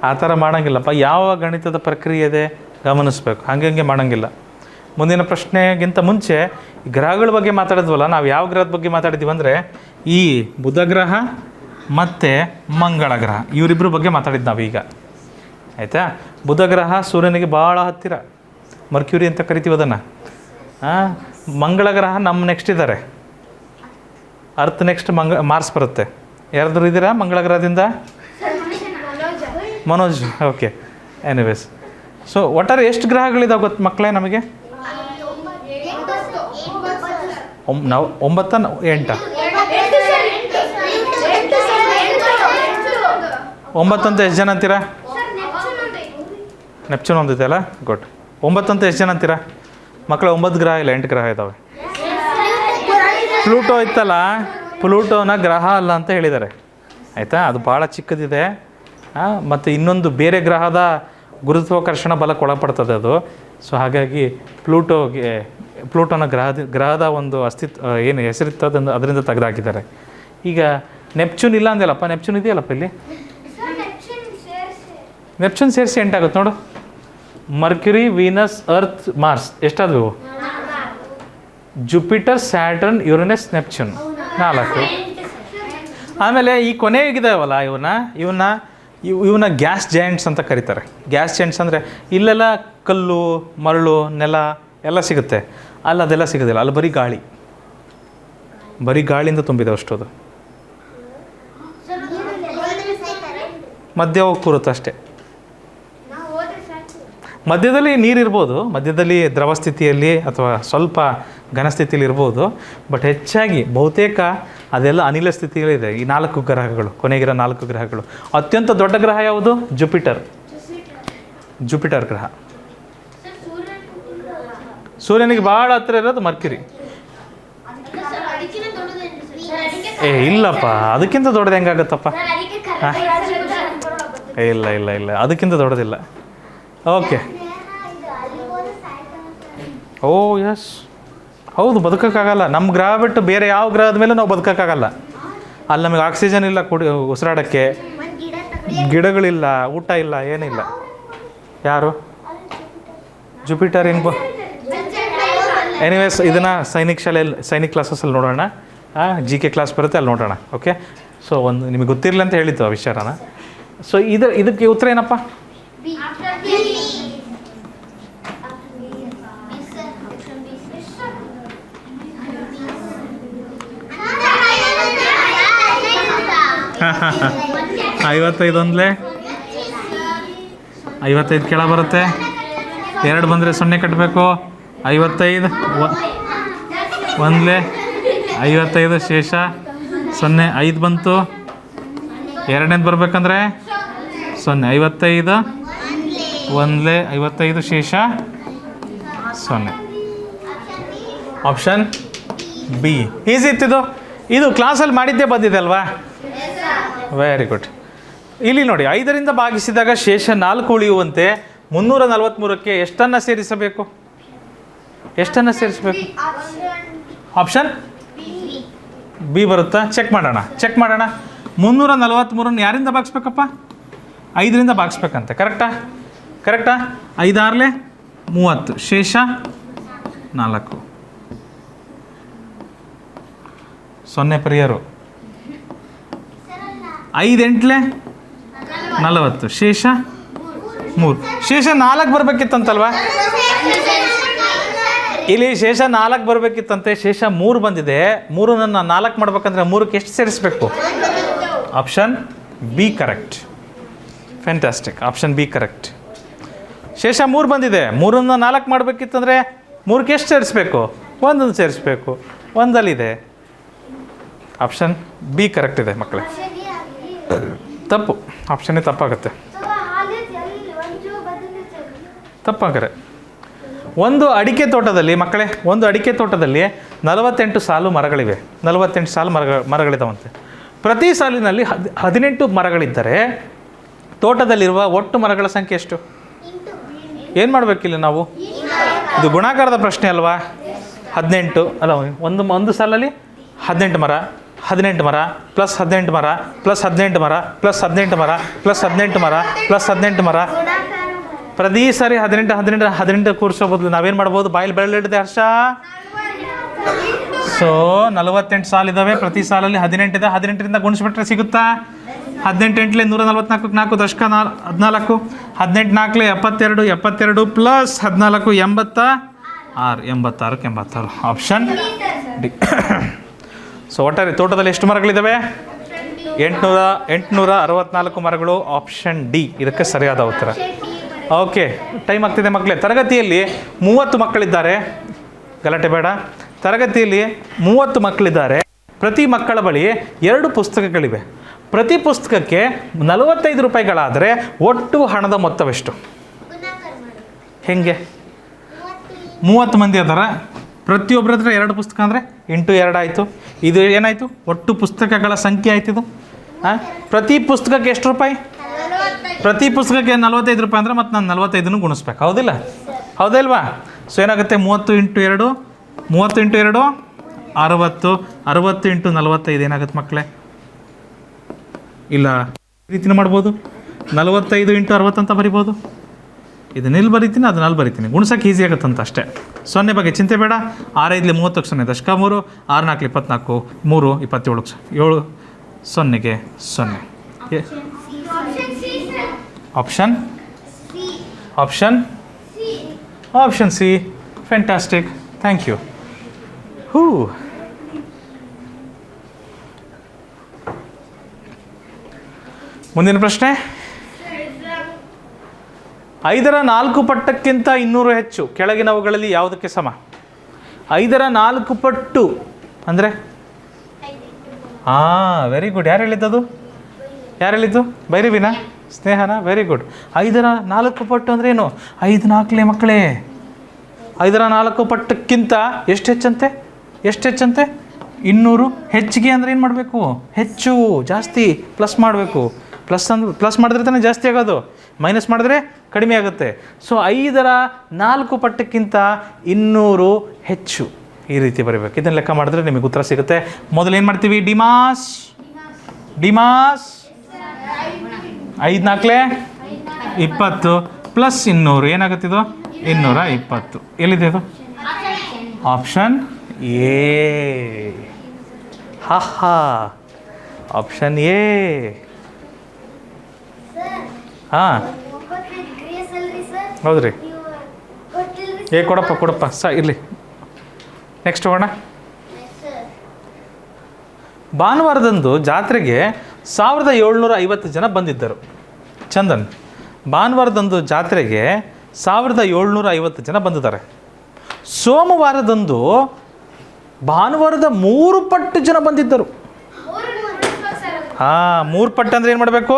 ಆ ಥರ ಮಾಡೋಂಗಿಲ್ಲಪ್ಪ. ಯಾವ ಗಣಿತದ ಪ್ರಕ್ರಿಯೆ ಇದೆ ಗಮನಿಸ್ಬೇಕು. ಹಂಗೆ ಮಾಡೋಂಗಿಲ್ಲ. ಮುಂದಿನ ಪ್ರಶ್ನೆಗಿಂತ ಮುಂಚೆ ಗ್ರಹಗಳ ಬಗ್ಗೆ ಮಾತಾಡಿದ್ವಲ್ಲ, ನಾವು ಯಾವ ಗ್ರಹದ ಬಗ್ಗೆ ಮಾತಾಡಿದ್ದೀವಿ ಅಂದರೆ ಈ ಬುಧ ಗ್ರಹ ಮತ್ತು ಮಂಗಳ ಗ್ರಹ, ಇವರಿಬ್ಬರ ಬಗ್ಗೆ ಮಾತಾಡಿದ್ದು ನಾವೀಗ. ಆಯಿತಾ? ಬುಧ ಗ್ರಹ ಸೂರ್ಯನಿಗೆ ಭಾಳ ಹತ್ತಿರ, ಮರ್ಕ್ಯೂರಿ ಅಂತ ಕರಿತೀವಿ ಅದನ್ನು. ಮಂಗಳ ಗ್ರಹ ನಮ್ಮ ನೆಕ್ಸ್ಟ್ ಇದ್ದಾರೆ, ಅರ್ತ್ ನೆಕ್ಸ್ಟ್ ಮಾರ್ಸ್ ಬರುತ್ತೆ. ಯಾರಾದರೂ ಇದ್ದೀರಾ ಮಂಗಳ ಗ್ರಹದಿಂದ? ಮನೋಜ್. ಓಕೆ. ಎನಿವೇಸ್, ಸೊ ಒಟ್ಟಾರೆ ಎಷ್ಟು ಗ್ರಹಗಳಿದಾವೆ ಗೊತ್ತು ಮಕ್ಕಳೇ ನಮಗೆ? 9 8 9 ಅಂತ ಎಷ್ಟು ಜನ ಅಂತೀರಾ? ನೆಪ್ಚೂನ್ ಒಂದಿದೆ ಅಲ್ಲ, ಗುಡ್. 9 ಅಂತ ಎಷ್ಟು ಜನ ಅಂತೀರಾ ಮಕ್ಕಳು? 9 ಗ್ರಹ ಇಲ್ಲ, 8 ಗ್ರಹ ಇದ್ದಾವೆ. ಪ್ಲೂಟೋ ಇತ್ತಲ್ಲ, ಪ್ಲೂಟೋನ ಗ್ರಹ ಅಲ್ಲ ಅಂತ ಹೇಳಿದ್ದಾರೆ. ಆಯಿತಾ? ಅದು ಭಾಳ ಚಿಕ್ಕದಿದೆ. ಮತ್ತು ಇನ್ನೊಂದು ಬೇರೆ ಗ್ರಹದ ಗುರುತ್ವಾಕರ್ಷಣ ಬಲಕ್ಕೆ ಒಳಪಡ್ತದೆ ಅದು. ಸೊ ಹಾಗಾಗಿ ಪ್ಲೂಟೋನ ಗ್ರಹದ ಒಂದು ಅಸ್ತಿತ್ವ ಏನು ಹೆಸರಿತ್ತು ಅದರಿಂದ ತೆಗೆದಾಕಿದ್ದಾರೆ. ಈಗ ನೆಪ್ಚೂನ್ ಇಲ್ಲ ಅಂದಲ್ಲಪ್ಪ, ನೆಪ್ಚೂನ್ ಇದೆಯಲ್ಲಪ್ಪ ಇಲ್ಲಿ. ನೆಪ್ಚೂನ್ ಸೇರಿಸಿ 8 ಆಗುತ್ತೆ ನೋಡು. ಮರ್ಕ್ಯುರಿ, ವೀನಸ್, ಅರ್ತ್, ಮಾರ್ಸ್ ಎಷ್ಟಾದವು? Jupiter, Saturn, Uranus, Neptune 4. ಆಮೇಲೆ ಈ ಕೊನೆಗಿದಾವಲ್ಲ ಇವನ್ನ ಇವನ್ನ ಗ್ಯಾಸ್ ಜಾಯಿಂಟ್ಸ್ ಅಂತ ಕರೀತಾರೆ. ಗ್ಯಾಸ್ ಜಾಯಿಂಟ್ಸ್ ಅಂದರೆ ಇಲ್ಲೆಲ್ಲ ಕಲ್ಲು, ಮರಳು, ನೆಲ ಎಲ್ಲ ಸಿಗುತ್ತೆ, ಅಲ್ಲಿ ಅದೆಲ್ಲ ಸಿಗೋದಿಲ್ಲ. ಅಲ್ಲಿ ಬರೀ ಗಾಳಿಯಿಂದ ತುಂಬಿದೆ ಅಷ್ಟು. ಅದು ಮಧ್ಯ ಹೋಗಿ ಕೂರುತ್ತೆ ಅಷ್ಟೇ. ಮಧ್ಯದಲ್ಲಿ ನೀರಿರ್ಬೋದು, ಮಧ್ಯದಲ್ಲಿ ದ್ರವ ಸ್ಥಿತಿಯಲ್ಲಿ ಅಥವಾ ಸ್ವಲ್ಪ ಘನಸ್ಥಿತಿಯಲ್ಲಿ ಇರ್ಬೋದು, ಬಟ್ ಹೆಚ್ಚಾಗಿ ಬಹುತೇಕ ಅದೆಲ್ಲ ಅನಿಲ ಸ್ಥಿತಿಗಳಿದೆ. ಈ 4 ಗ್ರಹಗಳು, ಕೊನೆಗಿರೋ 4 ಗ್ರಹಗಳು. ಅತ್ಯಂತ ದೊಡ್ಡ ಗ್ರಹ ಯಾವುದು? ಜುಪಿಟರ್ ಗ್ರಹ. ಸೂರ್ಯನಿಗೆ ಭಾಳ ಹತ್ತಿರ ಇರೋದು ಮರ್ಕ್ಯುರಿ. ಇಲ್ಲಪ್ಪ, ಅದಕ್ಕಿಂತ ದೊಡ್ಡದು ಹೆಂಗಾಗತ್ತಪ್ಪ? ಇಲ್ಲ, ಅದಕ್ಕಿಂತ ದೊಡ್ಡದಿಲ್ಲ. ಓಕೆ. ಓ ಎಸ್, ಹೌದು, ಬದುಕೋಕ್ಕಾಗಲ್ಲ. ನಮ್ಮ ಗ್ರಹ ಬಿಟ್ಟು ಬೇರೆ ಯಾವ ಗ್ರಹದ ಮೇಲೆ ನಾವು ಬದುಕೋಕ್ಕಾಗಲ್ಲ. ಅಲ್ಲಿ ನಮಗೆ ಆಕ್ಸಿಜನ್ ಇಲ್ಲ, ಉಸಿರಾಡೋಕ್ಕೆ, ಗಿಡಗಳಿಲ್ಲ, ಊಟ ಇಲ್ಲ, ಏನಿಲ್ಲ. ಯಾರು? ಜುಪಿಟರ್ ಹೆಂಗೆ? ಎನಿವೇಸ್, ಇದನ್ನು ಸೈನಿಕ್ ಕ್ಲಾಸಸ್ಸಲ್ಲಿ ನೋಡೋಣ. GK ಕ್ಲಾಸ್ ಬರುತ್ತೆ, ಅಲ್ಲಿ ನೋಡೋಣ. ಓಕೆ. ಸೊ ನಿಮಗೆ ಗೊತ್ತಿರಲಿ ಅಂತ ಹೇಳಿತ್ತು ಆ ವಿಚಾರನ. ಸೊ ಇದಕ್ಕೆ ಉತ್ತರ ಏನಪ್ಪ? $55 55 ಕೆಳ ಬರುತ್ತೆ. 2 ಬಂದರೆ 0 ಕಟ್ಟಬೇಕು. 55 1 55 ಶೇಷ 0. 5 ಬಂತು. 2ನೇದು ಬರಬೇಕಂದ್ರೆ 0. 55 1 55 ಶೇಷ 0. Option B. ಈಸಿ ಇತ್ತಿದು. ಇದು ಕ್ಲಾಸಲ್ಲಿ ಮಾಡಿದ್ದೇ ಬಂದಿದೆ ಅಲ್ವಾ? Very good. ಇಲ್ಲಿ ನೋಡಿ, 5ರಿಂದ ಭಾಗಿಸಿದಾಗ ಶೇಷ 4 ಉಳಿಯುವಂತೆ 343ಕ್ಕೆ ಎಷ್ಟನ್ನು ಸೇರಿಸಬೇಕು? ಆಪ್ಷನ್ ಬಿ ಬರುತ್ತಾ? ಚೆಕ್ ಮಾಡೋಣ. 343 ಯಾರಿಂದ ಭಾಗಿಸ್ಬೇಕಪ್ಪ? 5ರಿಂದ ಭಾಗಿಸ್ಬೇಕಂತೆ. ಕರೆಕ್ಟಾ? 5 6 30 ಶೇಷ 4. 0 ಪರಿಹಾರ. 5 8 40 ಶೇಷ 3. ಶೇಷ 4 ಬರಬೇಕಿತ್ತಂತಲ್ವಾ? ಇಲ್ಲಿ ಶೇಷ 4 ಬರಬೇಕಿತ್ತಂತೆ, ಶೇಷ 3 ಬಂದಿದೆ. 3 4 ಮಾಡ್ಬೇಕಂದ್ರೆ 3ಕ್ಕೆ ಎಷ್ಟು ಸೇರಿಸ್ಬೇಕು? Option B correct. Fantastic. Option B correct. ಶೇಷ 3 ಬಂದಿದೆ, 3 4 ಮಾಡಬೇಕಿತ್ತಂದರೆ 3ಕ್ಕೆ ಎಷ್ಟು ಸೇರಿಸ್ಬೇಕು? 1 ಸೇರಿಸ್ಬೇಕು. 1 ಆಪ್ಷನ್ ಬಿ ಕರೆಕ್ಟ್ ಇದೆ ಮಕ್ಕಳೇ. ತಪ್ಪು. ಆಪ್ಷನ್ನೇ ತಪ್ಪಾಗುತ್ತೆ. ತಪ್ಪಾಗರೆ. ಒಂದು ಅಡಿಕೆ ತೋಟದಲ್ಲಿ ಮಕ್ಕಳೇ, 48 ಸಾಲು ಮರಗಳಿವೆ. 48 ಸಾಲು ಮರಗಳಿದಾವಂತೆ. ಪ್ರತಿ ಸಾಲಿನಲ್ಲಿ 18 ಮರಗಳಿದ್ದರೆ ತೋಟದಲ್ಲಿರುವ ಒಟ್ಟು ಮರಗಳ ಸಂಖ್ಯೆ ಎಷ್ಟು? ಏನು ಮಾಡಬೇಕಿಲ್ಲ ನಾವು? ಇದು ಗುಣಾಕಾರದ ಪ್ರಶ್ನೆ ಅಲ್ವಾ? 18 ಅಲ್ಲ, ಒಂದು ಸಾಲಲ್ಲಿ 18 ಮರ, 18 ಮರ ಪ್ಲಸ್ 18 ಮರ ಪ್ಲಸ್ 18 ಮರ ಪ್ಲಸ್ 18 ಮರ ಪ್ಲಸ್ 18 ಮರ ಪ್ಲಸ್ 18 ಮರ. ಪ್ರತಿ ಸಾರಿ 18 ಕೂರಿಸೋ ಬದಲು ನಾವೇನು ಮಾಡ್ಬೋದು? ಬಾಯಲ್ಲಿ ಬೆರಳಿಡದೆ ಹರ್ಷ. ಸೊ 48 ಸಾಲಿದ್ದಾವೆ. ಪ್ರತಿ ಸಾಲಲ್ಲಿ 18 ಇದೆ. 18ರಿಂದ ಗುಣಿಸ್ಬಿಟ್ರೆ ಸಿಗುತ್ತಾ? 18 8 144, 4 ದಶಕ 14, 18 4 72, 72 ಪ್ಲಸ್ 14 86, 86. Option D. ಸೊ ಒಟ್ಟಾರೆ ತೋಟದಲ್ಲಿ ಎಷ್ಟು ಮರಗಳಿದ್ದಾವೆ? 864 ಮರಗಳು. ಆಪ್ಷನ್ ಡಿ ಇದಕ್ಕೆ ಸರಿಯಾದ ಉತ್ತರ. ಓಕೆ, ಟೈಮ್ ಆಗ್ತಿದೆ ಮಕ್ಕಳೇ. ತರಗತಿಯಲ್ಲಿ 30 ಮಕ್ಕಳಿದ್ದಾರೆ, ಗಲಾಟೆ ಬೇಡ. ತರಗತಿಯಲ್ಲಿ 30 ಮಕ್ಕಳಿದ್ದಾರೆ. ಪ್ರತಿ ಮಕ್ಕಳ ಬಳಿ 2 ಪುಸ್ತಕಗಳಿವೆ. ಪ್ರತಿ ಪುಸ್ತಕಕ್ಕೆ 45 ರೂಪಾಯಿಗಳಾದರೆ ಒಟ್ಟು ಹಣದ ಮೊತ್ತವೆಷ್ಟು? ಹೆಂಗೆ? 30 ಮಂದಿ ಅದಾರ, ಪ್ರತಿಯೊಬ್ಬರ ಹತ್ರ 2 ಪುಸ್ತಕ ಅಂದರೆ ಇಂಟು 2 ಆಯಿತು. ಇದು ಏನಾಯಿತು? ಒಟ್ಟು ಪುಸ್ತಕಗಳ ಸಂಖ್ಯೆ ಆಯ್ತು ಇದು. ಪ್ರತಿ ಪುಸ್ತಕಕ್ಕೆ ಎಷ್ಟು ರೂಪಾಯಿ? ಪ್ರತಿ ಪುಸ್ತಕಕ್ಕೆ 45 ರೂಪಾಯಿ ಅಂದರೆ ಮತ್ತು ನಾನು 45 ಗುಣಿಸ್ಬೇಕು, ಹೌದಿಲ್ಲ? ಹೌದಲ್ವಾ? ಸೊ ಏನಾಗುತ್ತೆ? 30 ಇಂಟು 2 60, 60 ಇಂಟು 45 ಏನಾಗುತ್ತೆ ಮಕ್ಕಳೇ? ಇಲ್ಲ, ಈ ರೀತಿನ ಮಾಡ್ಬೋದು. 45 ಇಂಟು 60 ಅಂತ ಬರಿಬೋದು. ಇದನ್ನೆಲ್ಲಿ ಬರಿತೀನಿ, ಅದನ್ನಲ್ಲಿ ಬರಿತೀನಿ. ಗುಣಿಸೋಕೆ ಈಸಿ ಆಗುತ್ತಂತ ಅಷ್ಟೇ. 0 ಬಗ್ಗೆ ಚಿಂತೆ ಬೇಡ. 6 5 30 0 ದಶಕ 3, 6 4 24, 3 27 7 0ಗೆ 0. Option option C. Fantastic, thank you. ಹೂ. ಮುಂದಿನ ಪ್ರಶ್ನೆ. 5ರ 4 ಪಟ್ಟಕ್ಕಿಂತ 200 ಹೆಚ್ಚು ಕೆಳಗಿನವುಗಳಲ್ಲಿ ಯಾವುದಕ್ಕೆ ಸಮ? 5ರ 4 ಪಟ್ಟು ಅಂದರೆ ವೆರಿ ಗುಡ್. ಯಾರು ಹೇಳಿದ್ದದು? ಯಾರು ಹೇಳಿದ್ದು? ಭೈರವಿನಾ? ಸ್ನೇಹನಾ? Very good. 5ರ 4 ಪಟ್ಟು ಅಂದರೆ ಏನು? 5 4 ಮಕ್ಕಳೇ. 5ರ 4 ಪಟ್ಟಕ್ಕಿಂತ ಎಷ್ಟು ಹೆಚ್ಚಂತೆ? 200. ಹೆಚ್ಚಿಗೆ ಅಂದರೆ ಏನು ಮಾಡಬೇಕು? ಹೆಚ್ಚು, ಜಾಸ್ತಿ, ಪ್ಲಸ್ ಮಾಡಬೇಕು. ಪ್ಲಸ್ ಮಾಡಿದ್ರೆ ತಾನೇ ಜಾಸ್ತಿ ಆಗೋದು, ಮೈನಸ್ ಮಾಡಿದ್ರೆ ಕಡಿಮೆ ಆಗುತ್ತೆ. ಸೊ 5ರ 4 ಪಟ್ಟಕ್ಕಿಂತ 200 ಹೆಚ್ಚು, ಈ ರೀತಿ ಬರೀಬೇಕು. ಇದನ್ನು ಲೆಕ್ಕ ಮಾಡಿದ್ರೆ ನಿಮಗೆ ಉತ್ತರ ಸಿಗುತ್ತೆ. ಮೊದಲು ಏನು ಮಾಡ್ತೀವಿ? ಡಿಮಾಸ್ 5 4 20 ಪ್ಲಸ್ 200 ಏನಾಗುತ್ತಿದು? 220. ಎಲ್ಲಿದೆ ಇದು? Option A. Option A. ಹಾಂ, ಹೌದ್ರಿ. ಕೊಡಪ್ಪ ಇರಲಿ. ನೆಕ್ಸ್ಟ್ ಹೋಗೋಣ. ಭಾನುವಾರದಂದು ಜಾತ್ರೆಗೆ 1750 ಜನ ಬಂದಿದ್ದರು. ಚಂದನ್, ಭಾನುವಾರದಂದು ಜಾತ್ರೆಗೆ 1750 ಜನ ಬಂದಿದ್ದಾರೆ. ಸೋಮವಾರದಂದು ಭಾನುವಾರದ 3 ಪಟ್ಟು ಜನ ಬಂದಿದ್ದರು. 3 ಪಟ್ಟು ಅಂದರೆ ಏನು ಮಾಡಬೇಕು?